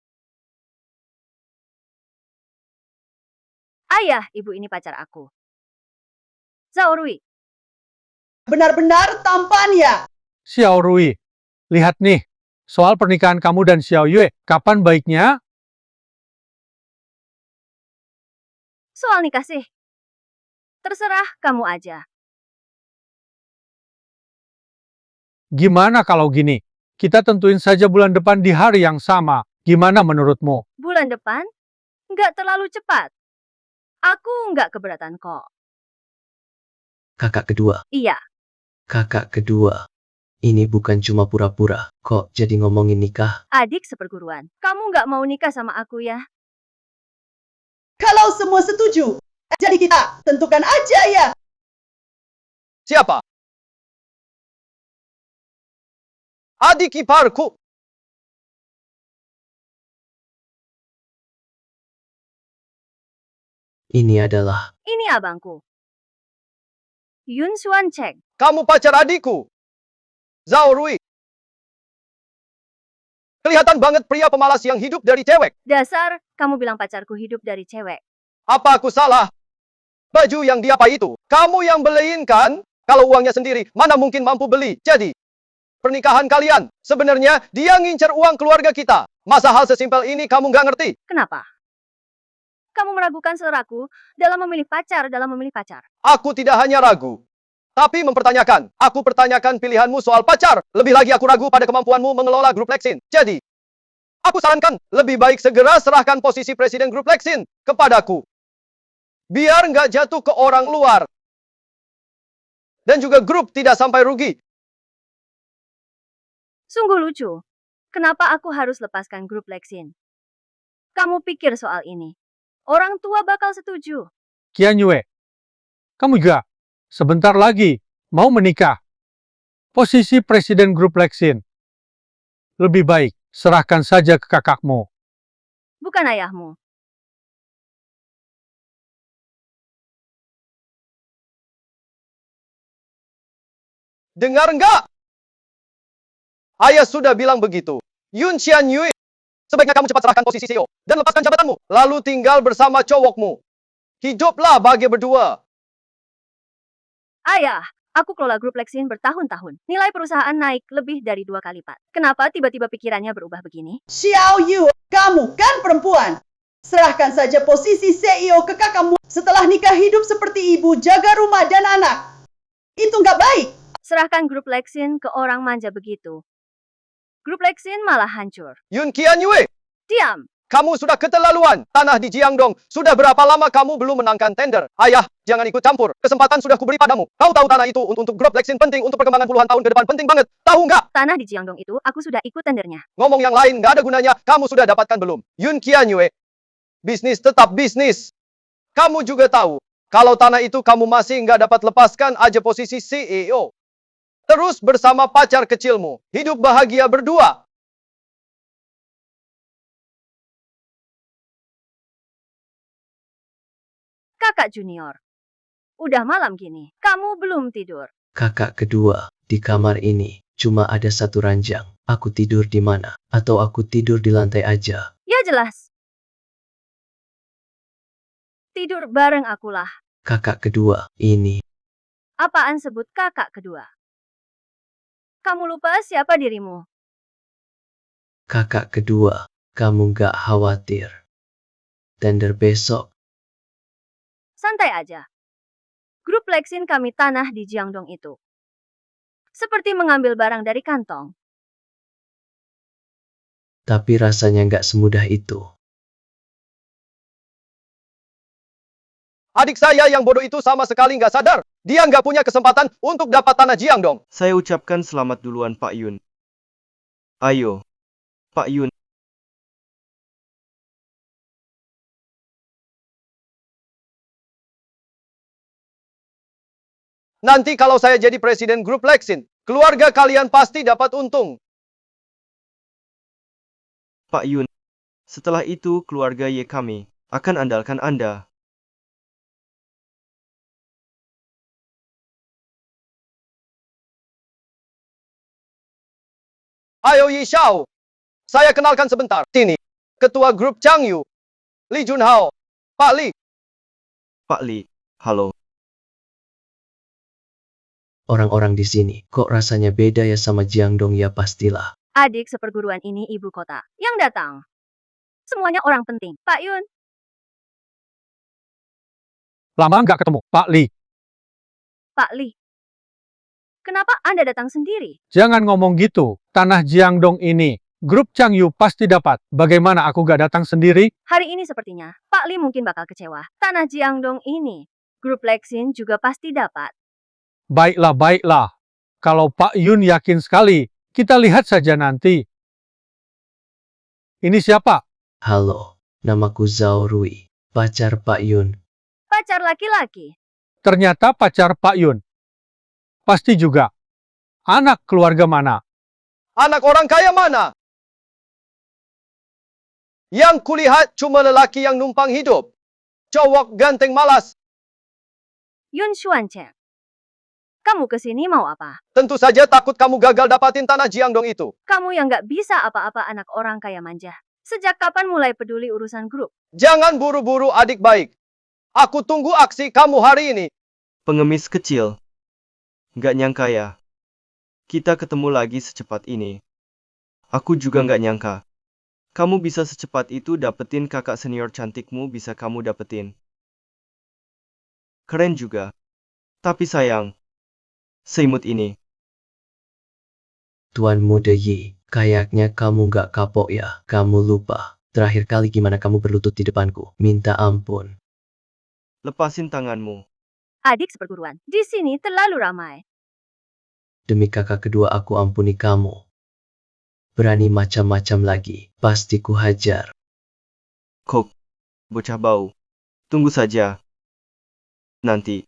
Ayah, ibu ini pacar aku. Zhao Rui. Benar-benar tampan ya. Xiao Rui, lihat nih, soal pernikahan kamu dan Xiao Yue, kapan baiknya? Soal nikah sih. Terserah kamu aja. Gimana kalau gini? Kita tentuin saja bulan depan di hari yang sama. Gimana menurutmu? Bulan depan? Nggak terlalu cepat. Aku nggak keberatan kok. Kakak kedua. Iya, Kakak kedua. Ini bukan cuma pura-pura, kok jadi ngomongin nikah. adik seperguruan. Kamu nggak mau nikah sama aku ya? Kalau semua setuju, jadi kita tentukan aja ya. Siapa? Adik iparku. Ini adalah Ini abangku. Yun Xuan Cheng. Kamu pacar adikku. Zhao Rui. Kelihatan banget pria pemalas yang hidup dari cewek. Dasar, kamu bilang pacarku hidup dari cewek. Apa aku salah? Baju yang dia pakai itu, kamu yang beliin kan? Kalau uangnya sendiri, mana mungkin mampu beli? Jadi, pernikahan kalian, sebenarnya dia ngincer uang keluarga kita. Masa hal sesimpel ini kamu nggak ngerti? Kenapa? Kamu meragukan seleraku dalam memilih pacar. Aku tidak hanya ragu, tapi mempertanyakan. Aku pertanyakan pilihanmu soal pacar. Lebih lagi aku ragu pada kemampuanmu mengelola grup Lexin. Jadi, aku sarankan, lebih baik segera serahkan posisi presiden grup Lexin kepadaku. Biar nggak jatuh ke orang luar. Dan juga grup tidak sampai rugi. Sungguh lucu. Kenapa aku harus lepaskan grup Lexin? Kamu pikir soal ini? Orang tua bakal setuju. Qian Yue, kamu juga sebentar lagi mau menikah. Posisi presiden grup Lexin. Lebih baik serahkan saja ke kakakmu. Bukan ayahmu. Dengar nggak? Ayah sudah bilang begitu. Yun Xian Yue, sebaiknya kamu cepat serahkan posisi CEO dan lepaskan jabatanmu. Lalu tinggal bersama cowokmu. Hiduplah bahagia berdua. Ayah, aku kelola grup Lexin bertahun-tahun. Nilai perusahaan naik lebih dari 2 kali lipat. Kenapa tiba-tiba pikirannya berubah begini? Xiao Yu, kamu kan perempuan. Serahkan saja posisi CEO ke kakakmu setelah nikah hidup seperti ibu jaga rumah dan anak. Itu nggak baik. Serahkan grup Lexin ke orang manja begitu. Grup Lexin malah hancur. Yun Qian Yue, Diam! kamu sudah keterlaluan. Tanah di Jiangdong, sudah berapa lama kamu belum menangkan tender? Ayah, jangan ikut campur. Kesempatan sudah kuberi padamu. Kau tahu tanah itu untuk grup Lexin penting untuk perkembangan puluhan tahun ke depan penting banget. Tahu nggak? Tanah di Jiangdong itu aku sudah ikut tendernya. Ngomong yang lain nggak ada gunanya. Kamu sudah dapatkan belum? Yun Qian Yue, bisnis tetap bisnis. Kamu juga tahu, kalau tanah itu kamu masih nggak dapat lepaskan aja posisi CEO. Terus bersama pacar kecilmu, hidup bahagia berdua. Kakak junior. Udah malam gini, kamu belum tidur. kakak kedua. Di kamar ini cuma ada satu ranjang. Aku tidur di mana? Atau aku tidur di lantai aja? Ya jelas. Tidur bareng akulah. Kakak kedua, ini. Apaan sebut kakak kedua? Kamu lupa siapa dirimu? Kakak kedua, kamu gak khawatir. Tender besok, Santai aja. Grup Lexin kami tanah di Jiangdong itu. Seperti mengambil barang dari kantong. tapi rasanya gak semudah itu. Adik saya yang bodoh itu sama sekali nggak sadar. Dia nggak punya kesempatan untuk dapat tanah Jiangdong. Saya ucapkan selamat duluan Pak Yun. Ayo, Pak Yun. Nanti kalau saya jadi presiden grup Lexin, keluarga kalian pasti dapat untung. Pak Yun. Setelah itu keluarga Ye kami akan andalkan Anda. Ayo Yi Xiao. Saya kenalkan sebentar. Sini. Ketua grup Changyu. Li Junhao. Pak Li. Pak Li, halo. Orang-orang di sini, kok rasanya beda ya sama Jiangdong ya pastilah. Adik seperguruan ini ibu kota. Yang datang. Semuanya orang penting. Pak Yun. Lama nggak ketemu, Pak Li. Pak Li. Kenapa Anda datang sendiri? Jangan ngomong gitu. Tanah Jiangdong ini, grup Changyu pasti dapat. Bagaimana aku nggak datang sendiri? Hari ini sepertinya, Pak Li mungkin bakal kecewa. Tanah Jiangdong ini, grup Lexin juga pasti dapat. Baiklah, baiklah. Kalau Pak Yun yakin sekali, kita lihat saja nanti. Ini siapa? Halo, namaku Zhao Rui, pacar Pak Yun. Pacar laki-laki. Ternyata pacar Pak Yun. Pasti juga. Anak keluarga mana? Anak orang kaya mana? Yang kulihat cuma lelaki yang numpang hidup. Cowok ganteng malas. Yun Xuancheng. Kamu kesini mau apa? Tentu saja takut kamu gagal dapatin tanah Jiangdong itu. Kamu yang nggak bisa apa-apa anak orang kaya manja. Sejak kapan mulai peduli urusan grup? Jangan buru-buru adik baik. Aku tunggu aksi kamu hari ini. Pengemis kecil. Nggak nyangka ya. Kita ketemu lagi secepat ini. Aku juga nggak nyangka. Kamu bisa secepat itu dapetin kakak senior cantikmu bisa kamu dapetin. Keren juga. Tapi sayang. Seimut ini. Tuan Muda Yi, kayaknya kamu gak kapok ya. Kamu lupa. Terakhir kali gimana kamu berlutut di depanku. Minta ampun. Lepasin tanganmu. Adik seperguruan, di sini terlalu ramai. Demi kakak kedua aku ampuni kamu. Berani macam-macam lagi, pasti ku hajar. Kok, bocah bau. Tunggu saja. Nanti.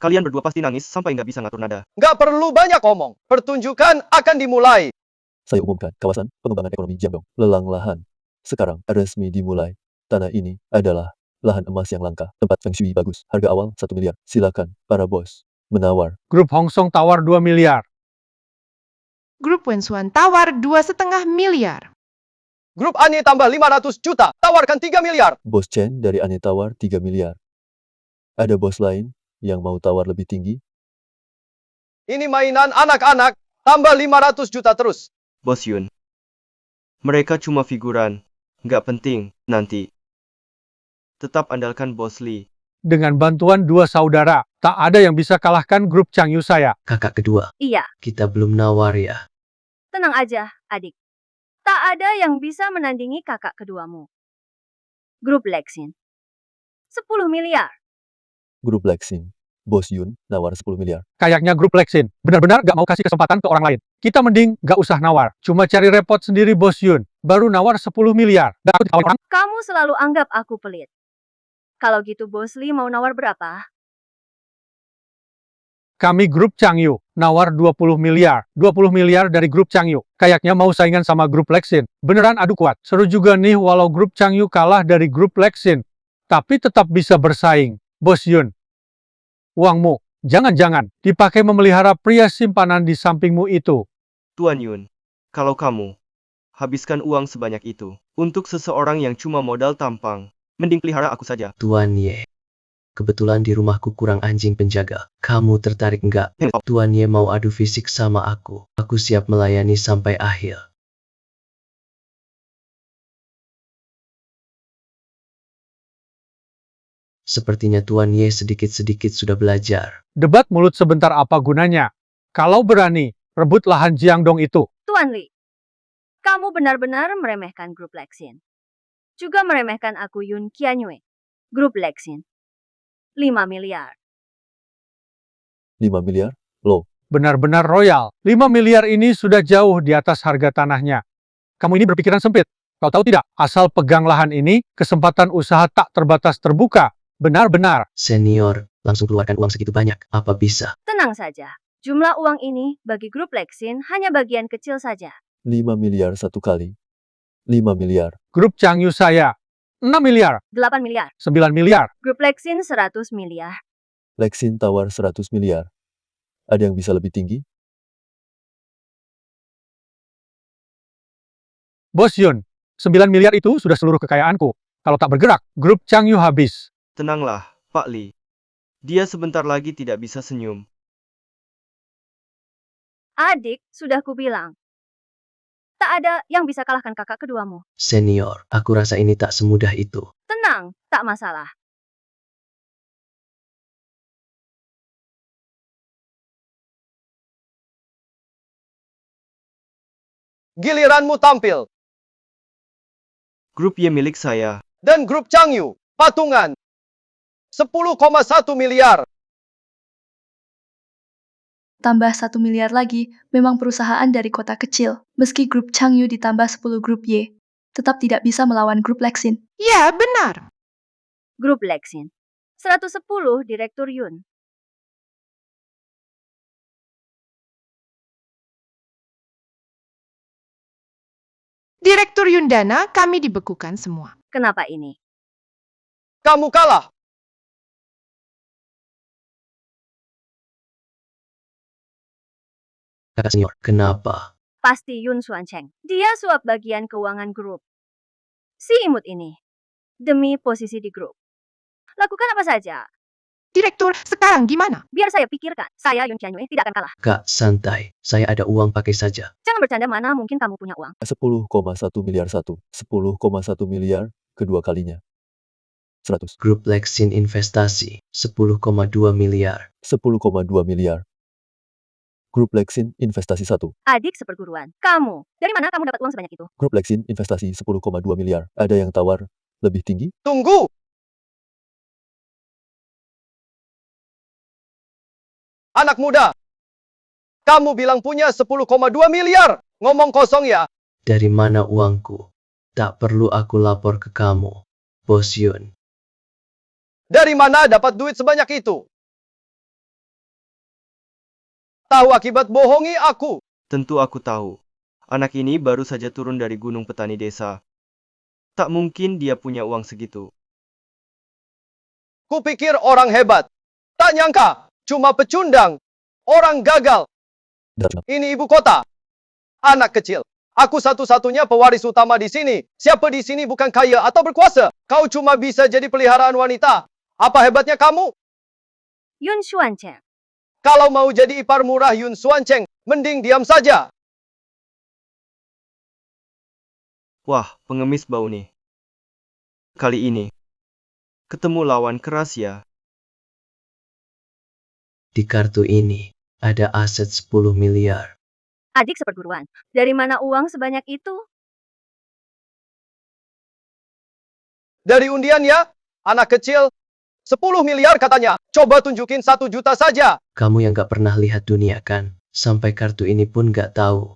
Kalian berdua pasti nangis sampai nggak bisa ngatur nada. Nggak perlu banyak omong. Pertunjukan akan dimulai. Saya umumkan kawasan pengembangan ekonomi Jiangdong, lelang lahan. Sekarang resmi dimulai. Tanah ini adalah lahan emas yang langka. Tempat feng shui bagus. Harga awal 1 miliar. Silakan, para bos. Menawar. Grup Hong Song tawar 2 miliar. Grup Wensuan tawar 2,5 miliar. Grup Anye tambah 500 juta. Tawarkan 3 miliar. Bos Chen dari Ane tawar 3 miliar. Ada bos lain yang mau tawar lebih tinggi? Ini mainan anak-anak. Tambah 500 juta terus. Bos Yun. Mereka cuma figuran. Nggak penting, nanti. Tetap andalkan Bos Li. Dengan bantuan dua saudara, tak ada yang bisa kalahkan grup Changyu saya. Kakak kedua, Iya, kita belum nawar ya. tenang aja, adik. Tak ada yang bisa menandingi kakak keduamu. Grup Lexin. 10 miliar. Grup Lexin. Bos Yun nawar 10 miliar. Kayaknya grup Lexin benar-benar gak mau kasih kesempatan ke orang lain. Kita mending gak usah nawar. Cuma cari repot sendiri Bos Yun. Baru nawar 10 miliar. Dan aku ditawarin orang. Kamu selalu anggap aku pelit. Kalau gitu Bos Li mau nawar berapa? Kami grup Changyu. Nawar 20 miliar. 20 miliar dari grup Changyu. Kayaknya mau saingan sama grup Lexin. Beneran adu kuat. Seru juga nih walau grup Changyu kalah dari grup Lexin. Tapi tetap bisa bersaing. Bos Yun. Uangmu, jangan-jangan dipakai memelihara pria simpanan di sampingmu itu. Tuan Yun. Kalau kamu habiskan uang sebanyak itu untuk seseorang yang cuma modal tampang, mending pelihara aku saja. Tuan Ye. Kebetulan di rumahku kurang anjing penjaga. Kamu tertarik nggak? Tuan Ye mau adu fisik sama aku. Aku siap melayani sampai akhir. Sepertinya Tuan Ye sedikit-sedikit sudah belajar. Debat mulut sebentar apa gunanya? Kalau berani, rebut lahan Jiangdong itu. Tuan Li, kamu benar-benar meremehkan grup Lexin. Juga meremehkan aku Yun Qianyue. Grup Lexin. 5 miliar. 5 miliar? Loh, Benar-benar royal. 5 miliar ini sudah jauh di atas harga tanahnya. Kamu ini berpikiran sempit. Kau tahu tidak, asal pegang lahan ini, kesempatan usaha tak terbatas terbuka. Benar-benar. Senior, langsung keluarkan uang segitu banyak. Apa bisa? Tenang saja. Jumlah uang ini bagi grup Lexin hanya bagian kecil saja. 5 miliar satu kali. 5 miliar. Grup Changyu saya. 6 miliar. 8 miliar. 9 miliar. Grup Lexin 100 miliar. Lexin tawar 100 miliar. Ada yang bisa lebih tinggi? Bos Yun, 9 miliar itu sudah seluruh kekayaanku. Kalau tak bergerak, grup Changyu habis. Tenanglah, Pak Li. Dia sebentar lagi tidak bisa senyum. Adik, sudah kubilang. Tak ada yang bisa kalahkan kakak keduamu. Senior, aku rasa ini tak semudah itu. Tenang, tak masalah. Giliranmu tampil. Grup Y milik saya. Dan grup Changyu, patungan. 10,1 miliar. Tambah 1 miliar lagi, memang perusahaan dari kota kecil. Meski grup Changyu ditambah 10 grup Y, tetap tidak bisa melawan grup Lexin. Ya, benar. Grup Lexin. 110 Direktur Yun. Direktur Yundana, kami dibekukan semua. Kenapa ini? Kamu kalah. Kakak senior, kenapa? Pasti Yun Xuancheng. Dia suap bagian keuangan grup. Si imut ini. Demi posisi di grup. Lakukan apa saja. Direktur, sekarang gimana? Biar saya pikirkan. Saya Yun Qianyue tidak akan kalah. Kak, santai. Saya ada uang, pakai saja. Jangan bercanda, mana mungkin kamu punya uang. 10,1 miliar 10,1 miliar, kedua kalinya. 100, Grup Lexin investasi, 10,2 miliar. 10,2 miliar. Grup Lexin investasi 1. Adik seperguruan. Kamu. Dari mana kamu dapat uang sebanyak itu? Grup Lexin investasi 10,2 miliar. Ada yang tawar lebih tinggi? Tunggu. Anak muda. Kamu bilang punya 10,2 miliar. Ngomong kosong ya. Dari mana uangku? Tak perlu aku lapor ke kamu, Bos Yun. Dari mana dapat duit sebanyak itu? Tahu akibat bohongi aku. Tentu aku tahu. Anak ini baru saja turun dari gunung petani desa. Tak mungkin dia punya uang segitu. Kupikir orang hebat. Tak nyangka. Cuma pecundang. Orang gagal. Darjah. Ini ibu kota. Anak kecil. Aku satu-satunya pewaris utama di sini. Siapa di sini bukan kaya atau berkuasa? Kau cuma bisa jadi peliharaan wanita. Apa hebatnya kamu? Yun Xuancheng. Kalau mau jadi ipar murah Yun Xuancheng, mending diam saja. Wah, pengemis bau nih. Kali ini, ketemu lawan keras ya. Di kartu ini, ada aset 10 miliar. Adik seperguruan. Dari mana uang sebanyak itu? Dari undian ya, anak kecil. 10 miliar katanya. Coba tunjukin 1 juta saja. Kamu yang gak pernah lihat dunia kan? Sampai kartu ini pun gak tahu.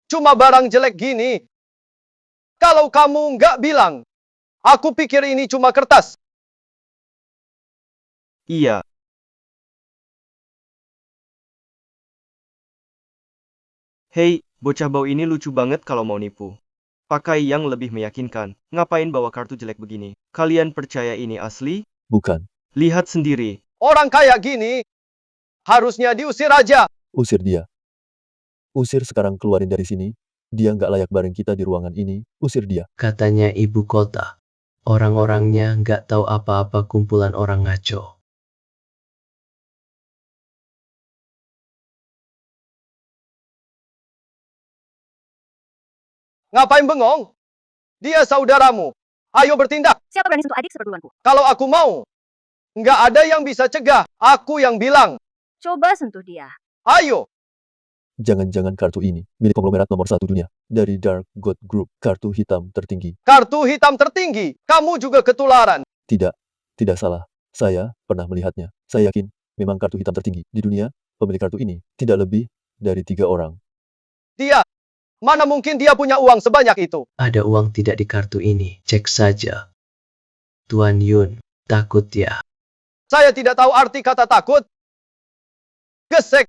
Cuma barang jelek gini. Kalau kamu nggak bilang, aku pikir ini cuma kertas. Iya. Hei, bocah bau ini lucu banget kalau mau nipu. Pakai yang lebih meyakinkan. Ngapain bawa kartu jelek begini? Kalian percaya ini asli? Bukan. Lihat sendiri. Orang kayak gini, harusnya diusir aja. Usir dia. Usir sekarang, keluarin dari sini. Dia nggak layak bareng kita di ruangan ini. Usir dia. Katanya ibu kota. Orang-orangnya nggak tahu apa-apa, kumpulan orang ngaco. Ngapain bengong? Dia saudaramu. Ayo bertindak. Siapa berani sentuh adik seperguruanku? Kalau aku mau, nggak ada yang bisa cegah. Aku yang bilang. Coba sentuh dia. Ayo. Jangan-jangan kartu ini milik konglomerat nomor 1 dunia. Dari Dark God Group. Kartu hitam tertinggi. Kartu hitam tertinggi. Kamu juga ketularan. Tidak. Tidak salah. Saya pernah melihatnya. Saya yakin memang kartu hitam tertinggi di dunia. Pemilik kartu ini tidak lebih dari 3 orang. Dia. Mana mungkin dia punya uang sebanyak itu? Ada uang tidak di kartu ini? Cek saja. Tuan Yun, takut ya? Saya tidak tahu arti kata takut. Gesek.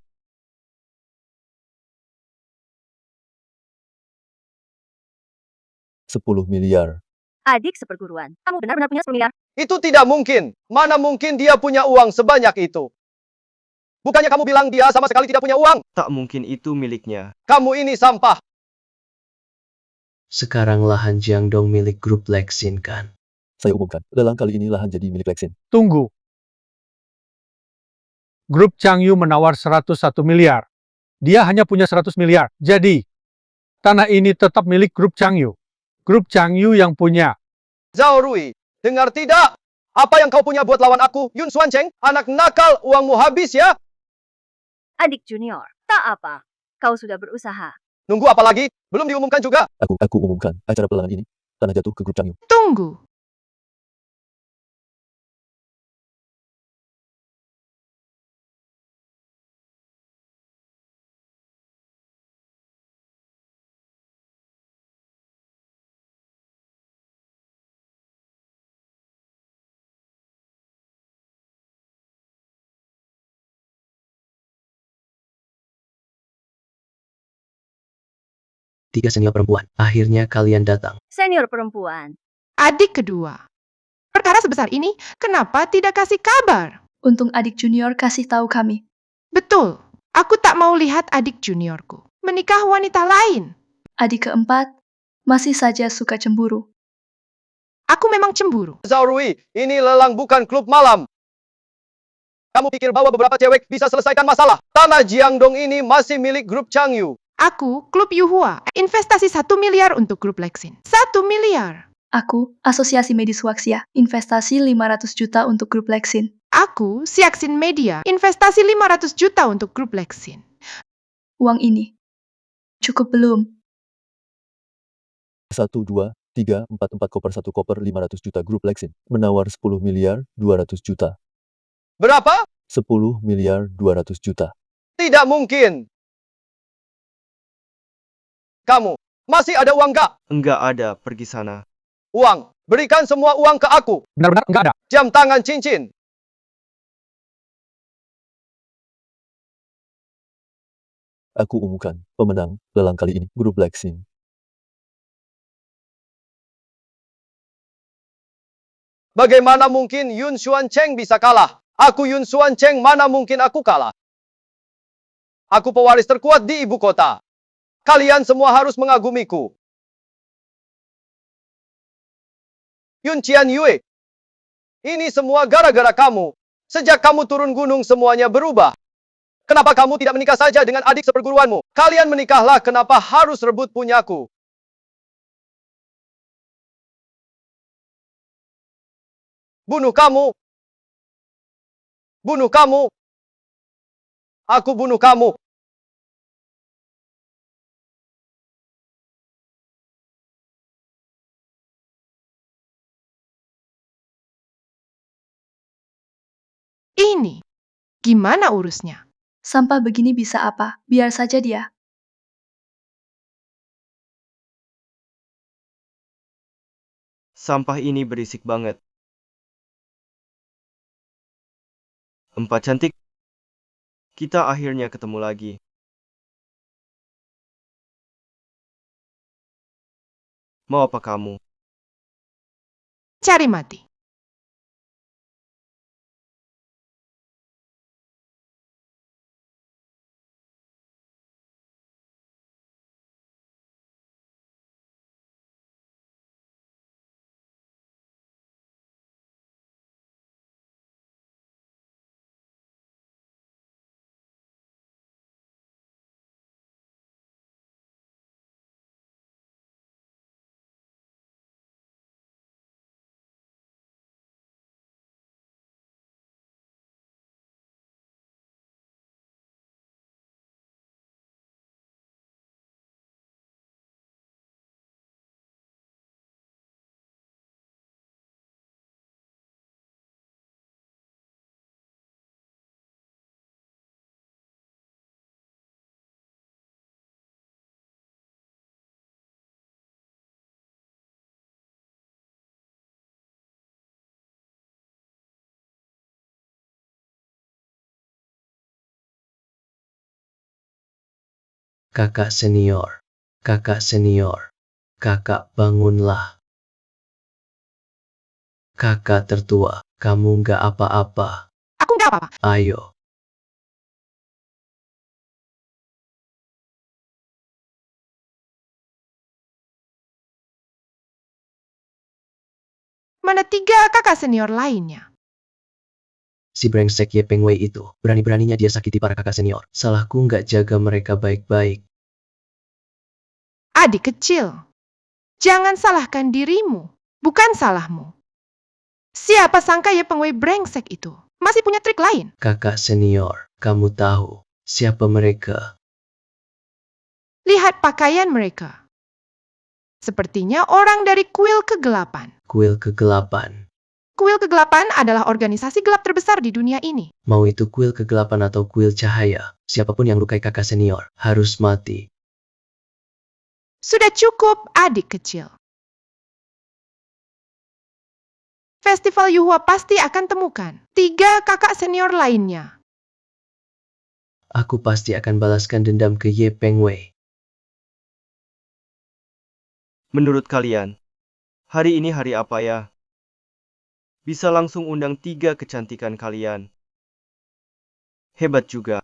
$10 miliar. Adik seperguruan. Kamu benar-benar punya 10 miliar? Itu tidak mungkin. Mana mungkin dia punya uang sebanyak itu? Bukannya kamu bilang dia sama sekali tidak punya uang? Tak mungkin itu miliknya. Kamu ini sampah. Sekarang lahan Jiangdong milik grup Lexin kan? Saya umumkan, lelang kali ini lahan jadi milik Lexin. Tunggu. Grup Changyu menawar 101 miliar. Dia hanya punya 100 miliar. Jadi, tanah ini tetap milik grup Changyu. Grup Changyu yang punya. Zhao Rui, dengar tidak? Apa yang kau punya buat lawan aku, Yun Xuancheng? Anak nakal, uangmu habis ya? Adik junior, tak apa. Kau sudah berusaha. Nunggu apa lagi? Belum diumumkan juga. Aku umumkan acara pelelangan ini. Tanah jatuh ke grup Changyu. Tunggu. Tiga senior perempuan. Akhirnya kalian datang. Senior perempuan. Adik kedua. Perkara sebesar ini, kenapa tidak kasih kabar? Untung adik junior kasih tahu kami. Betul, aku tak mau lihat adik juniorku menikah wanita lain. Adik keempat masih saja suka cemburu. Aku memang cemburu. Zhao Rui, ini lelang bukan klub malam. Kamu pikir bahwa beberapa cewek bisa selesaikan masalah? Tanah Jiangdong ini masih milik grup Changyu. Aku, klub Yuhua, investasi 1 miliar untuk grup Lexin. 1 miliar. Aku, Asosiasi Medis Waxia, investasi 500 juta untuk grup Lexin. Aku, Siaksin Media, investasi 500 juta untuk grup Lexin. Uang ini cukup belum? 1, 2, 3, 4, 4 koper 1 koper 500 juta grup Lexin. Menawar 10 miliar 200 juta. Berapa? 10 miliar 200 juta. Tidak mungkin. Kamu, masih ada uang gak? Enggak ada, pergi sana. Uang, berikan semua uang ke aku. Benar-benar enggak ada. Jam tangan cincin. Aku umumkan pemenang lelang kali ini, grup Lexin. Bagaimana mungkin Yun Xuancheng bisa kalah? Aku Yun Xuancheng, mana mungkin aku kalah? Aku pewaris terkuat di ibu kota. Kalian semua harus mengagumiku. Yun Qian Yue, ini semua gara-gara kamu. Sejak kamu turun gunung semuanya berubah. Kenapa kamu tidak menikah saja dengan adik seperguruanmu? Kalian menikahlah, kenapa harus rebut punyaku? Bunuh kamu. Bunuh kamu. Aku bunuh kamu. Ini, gimana urusnya? Sampah begini bisa apa? Biar saja dia. Sampah ini berisik banget. Empat cantik. Kita akhirnya ketemu lagi. Mau apa kamu? Cari mati. Kakak senior. Kakak senior. Kakak bangunlah. Kakak tertua, kamu nggak apa-apa. Aku nggak apa-apa. Ayo. Mana 3 kakak senior lainnya? Si brengsek Ye Peng Wei itu, berani-beraninya dia sakiti para kakak senior. Salahku nggak jaga mereka baik-baik. Adik kecil, jangan salahkan dirimu, bukan salahmu. Siapa sangka Ye Peng Wei brengsek itu masih punya trik lain? Kakak senior, kamu tahu siapa mereka? Lihat pakaian mereka. Sepertinya orang dari kuil kegelapan. Kuil kegelapan. Kuil kegelapan adalah organisasi gelap terbesar di dunia ini. Mau itu kuil kegelapan atau kuil cahaya, siapapun yang lukai kakak senior harus mati. Sudah cukup, adik kecil. Festival Yuhua pasti akan temukan 3 kakak senior lainnya. Aku pasti akan balaskan dendam ke Ye Peng Wei. Menurut kalian, hari ini hari apa ya? Bisa langsung undang 3 kecantikan kalian. Hebat juga.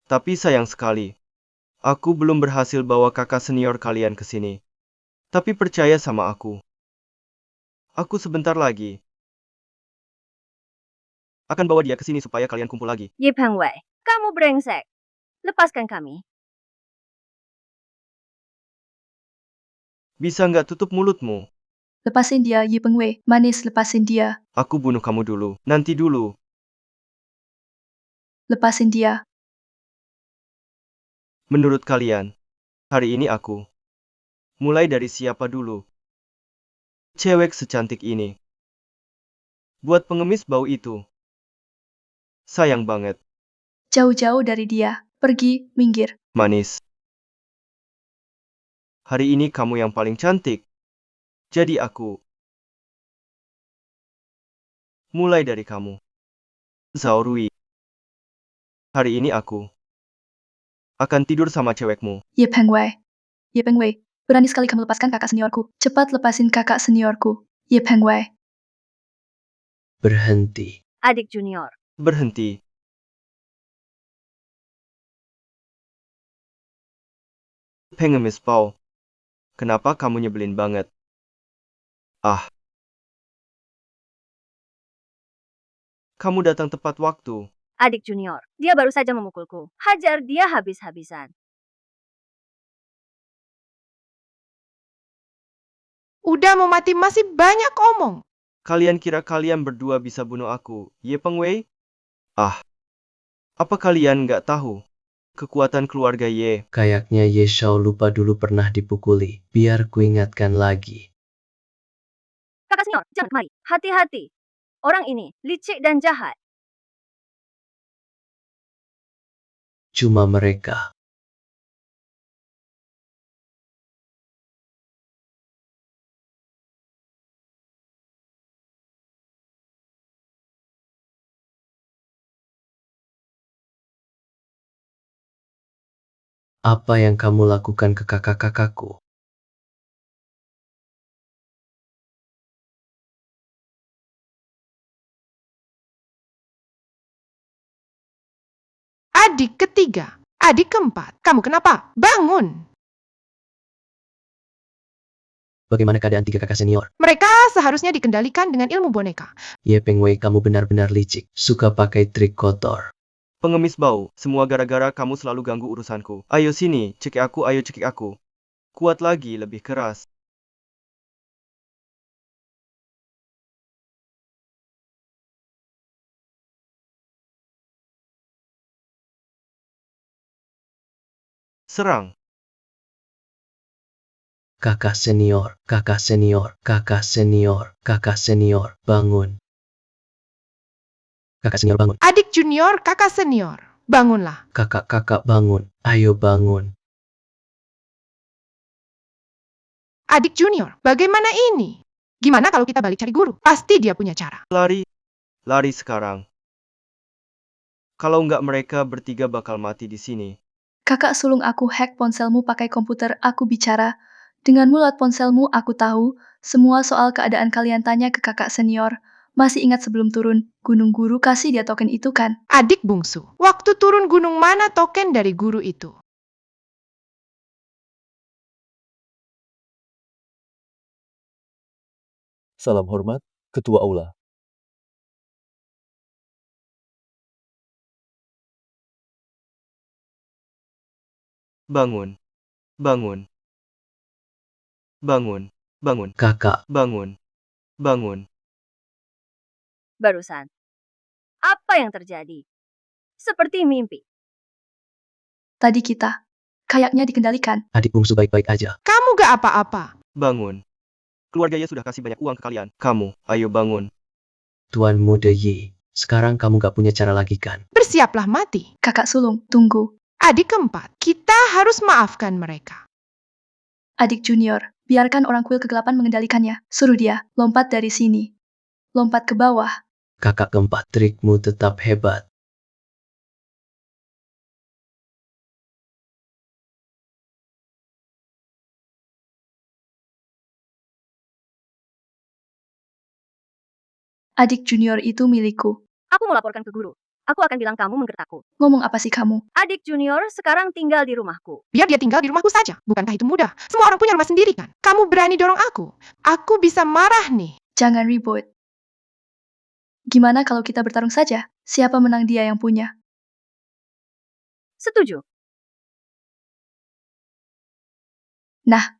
Tapi sayang sekali, aku belum berhasil bawa kakak senior kalian ke sini. Tapi percaya sama aku sebentar lagi akan bawa dia ke sini supaya kalian kumpul lagi. Ye Peng Wei, kamu brengsek. Lepaskan kami. Bisa nggak tutup mulutmu? Lepasin dia, Ye Peng Wei. Manis, lepasin dia. Aku bunuh kamu dulu. Nanti dulu. Lepasin dia. Menurut kalian, hari ini aku mulai dari siapa dulu? Cewek secantik ini. Buat pengemis bau itu. Sayang banget. Jauh-jauh dari dia. Pergi, minggir. Manis. Hari ini kamu yang paling cantik. Jadi aku mulai dari kamu. Zhao Rui. Hari ini aku akan tidur sama cewekmu. Ye Peng Wei. Ye Peng Wei, berani sekali kamu lepaskan kakak seniorku. Cepat lepasin kakak seniorku. Ye Peng Wei. Berhenti. Adik junior. Berhenti. Pengemis Pau. Kenapa kamu nyebelin banget? Ah. Kamu datang tepat waktu. Adik junior. Dia baru saja memukulku. Hajar dia habis-habisan. Udah mau mati masih banyak omong. Kalian kira kalian berdua bisa bunuh aku, Ye Peng Wei? Ah. Apa kalian nggak tahu kekuatan keluarga Ye? Kayaknya Ye Shao lupa dulu pernah dipukuli. Biar kuingatkan lagi. Kakak senior, jangan kemari. Hati-hati. Orang ini licik dan jahat. Cuma mereka. Apa yang kamu lakukan ke kakak-kakakku? Adik ketiga, adik keempat. Kamu kenapa? Bangun. Bagaimana keadaan 3 kakak senior? Mereka seharusnya dikendalikan dengan ilmu boneka. Ye Peng Wei, kamu benar-benar licik. Suka pakai trik kotor. Pengemis bau, semua gara-gara kamu selalu ganggu urusanku. Ayo sini, cekik aku, ayo cekik aku. Kuat lagi, lebih keras. Serang. Kakak senior, kakak senior, kakak senior, kakak senior, bangun. Kakak senior bangun. Adik junior, kakak senior. Bangunlah. Kakak-kakak bangun. Ayo bangun. Adik junior, bagaimana ini? Gimana kalau kita balik cari guru? Pasti dia punya cara. Lari. Lari sekarang. Kalau nggak mereka bertiga bakal mati di sini. Kakak sulung aku hack ponselmu pakai komputer aku bicara. Dengan mulut ponselmu aku tahu semua soal keadaan kalian tanya ke kakak senior. Masih ingat sebelum turun gunung guru kasih dia token itu kan? Adik bungsu, waktu turun gunung mana token dari guru itu? Salam hormat, Ketua Aula. Bangun. Bangun. Bangun. Bangun. Kakak, Bangun. Bangun. Barusan. Apa yang terjadi? Seperti mimpi. Tadi kita kayaknya dikendalikan. adik bungsu baik-baik aja. Kamu gak apa-apa. Bangun. Keluarga Ye sudah kasih banyak uang ke kalian. Kamu, ayo bangun. Tuan Muda Yi, sekarang kamu gak punya cara lagi kan? Bersiaplah mati. Kakak sulung, tunggu. Adik keempat, kita harus maafkan mereka. Adik junior, biarkan orang kuil kegelapan mengendalikannya. Suruh dia lompat dari sini. Lompat ke bawah. Kakak keempat, trikmu tetap hebat. Adik junior itu milikku. Aku mau laporkan ke guru. Aku akan bilang kamu menggertakku. Ngomong apa sih kamu? Adik junior sekarang tinggal di rumahku. Biar dia tinggal di rumahku saja. Bukankah itu mudah? Semua orang punya rumah sendiri kan? Kamu berani dorong aku. Aku bisa marah nih. Jangan ribut. Gimana kalau kita bertarung saja? Siapa menang dia yang punya? Setuju. Nah,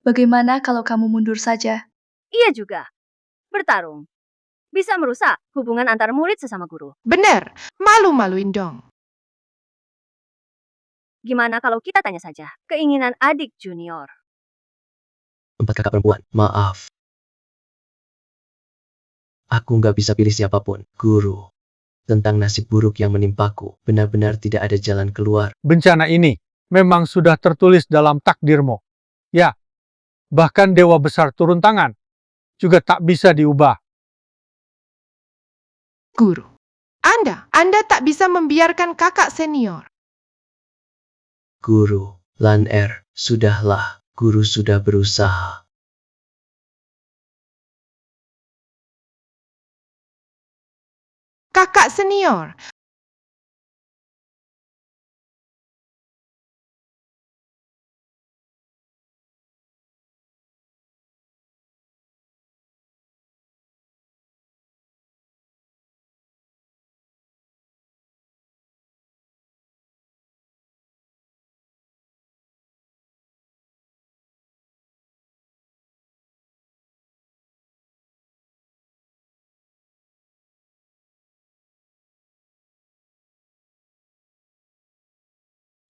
bagaimana kalau kamu mundur saja? Iya juga. Bertarung. Bisa merusak hubungan antar murid sesama guru. Bener, malu-maluin dong. Gimana kalau kita tanya saja keinginan adik junior? 4 kakak perempuan, maaf. Aku nggak bisa pilih siapapun, guru. Tentang nasib buruk yang menimpaku, benar-benar tidak ada jalan keluar. Bencana ini memang sudah tertulis dalam takdirmu. Ya, bahkan Dewa Besar turun tangan juga tak bisa diubah. Guru, Anda tak bisa membiarkan kakak senior. Guru, Lan Er, sudahlah, guru sudah berusaha. Kakak senior,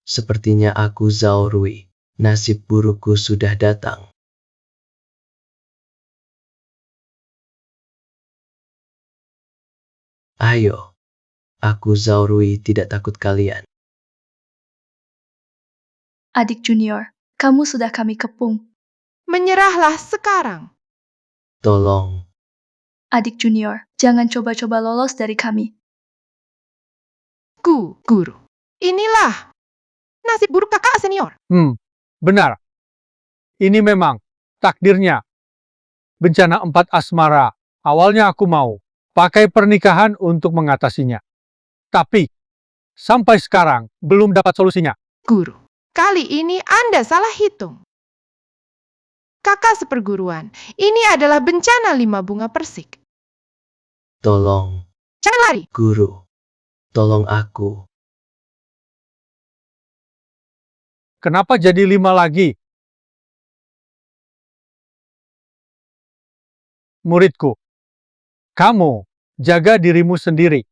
Sepertinya aku Zhao Rui. Nasib burukku sudah datang. Ayo. Aku Zhao Rui tidak takut kalian. Adik junior, kamu sudah kami kepung. menyerahlah sekarang. Tolong. Adik junior, jangan coba-coba lolos dari kami. Guru. Inilah nasib buruk kakak senior. Benar. Ini memang takdirnya. Bencana 4 asmara. Awalnya aku mau pakai pernikahan untuk mengatasinya. Tapi, sampai sekarang belum dapat solusinya. Guru, kali ini Anda salah hitung. Kakak seperguruan, ini adalah bencana 5 bunga persik. Tolong. Jangan lari. Guru. Tolong aku. Kenapa jadi 5 lagi? Muridku, kamu jaga dirimu sendiri.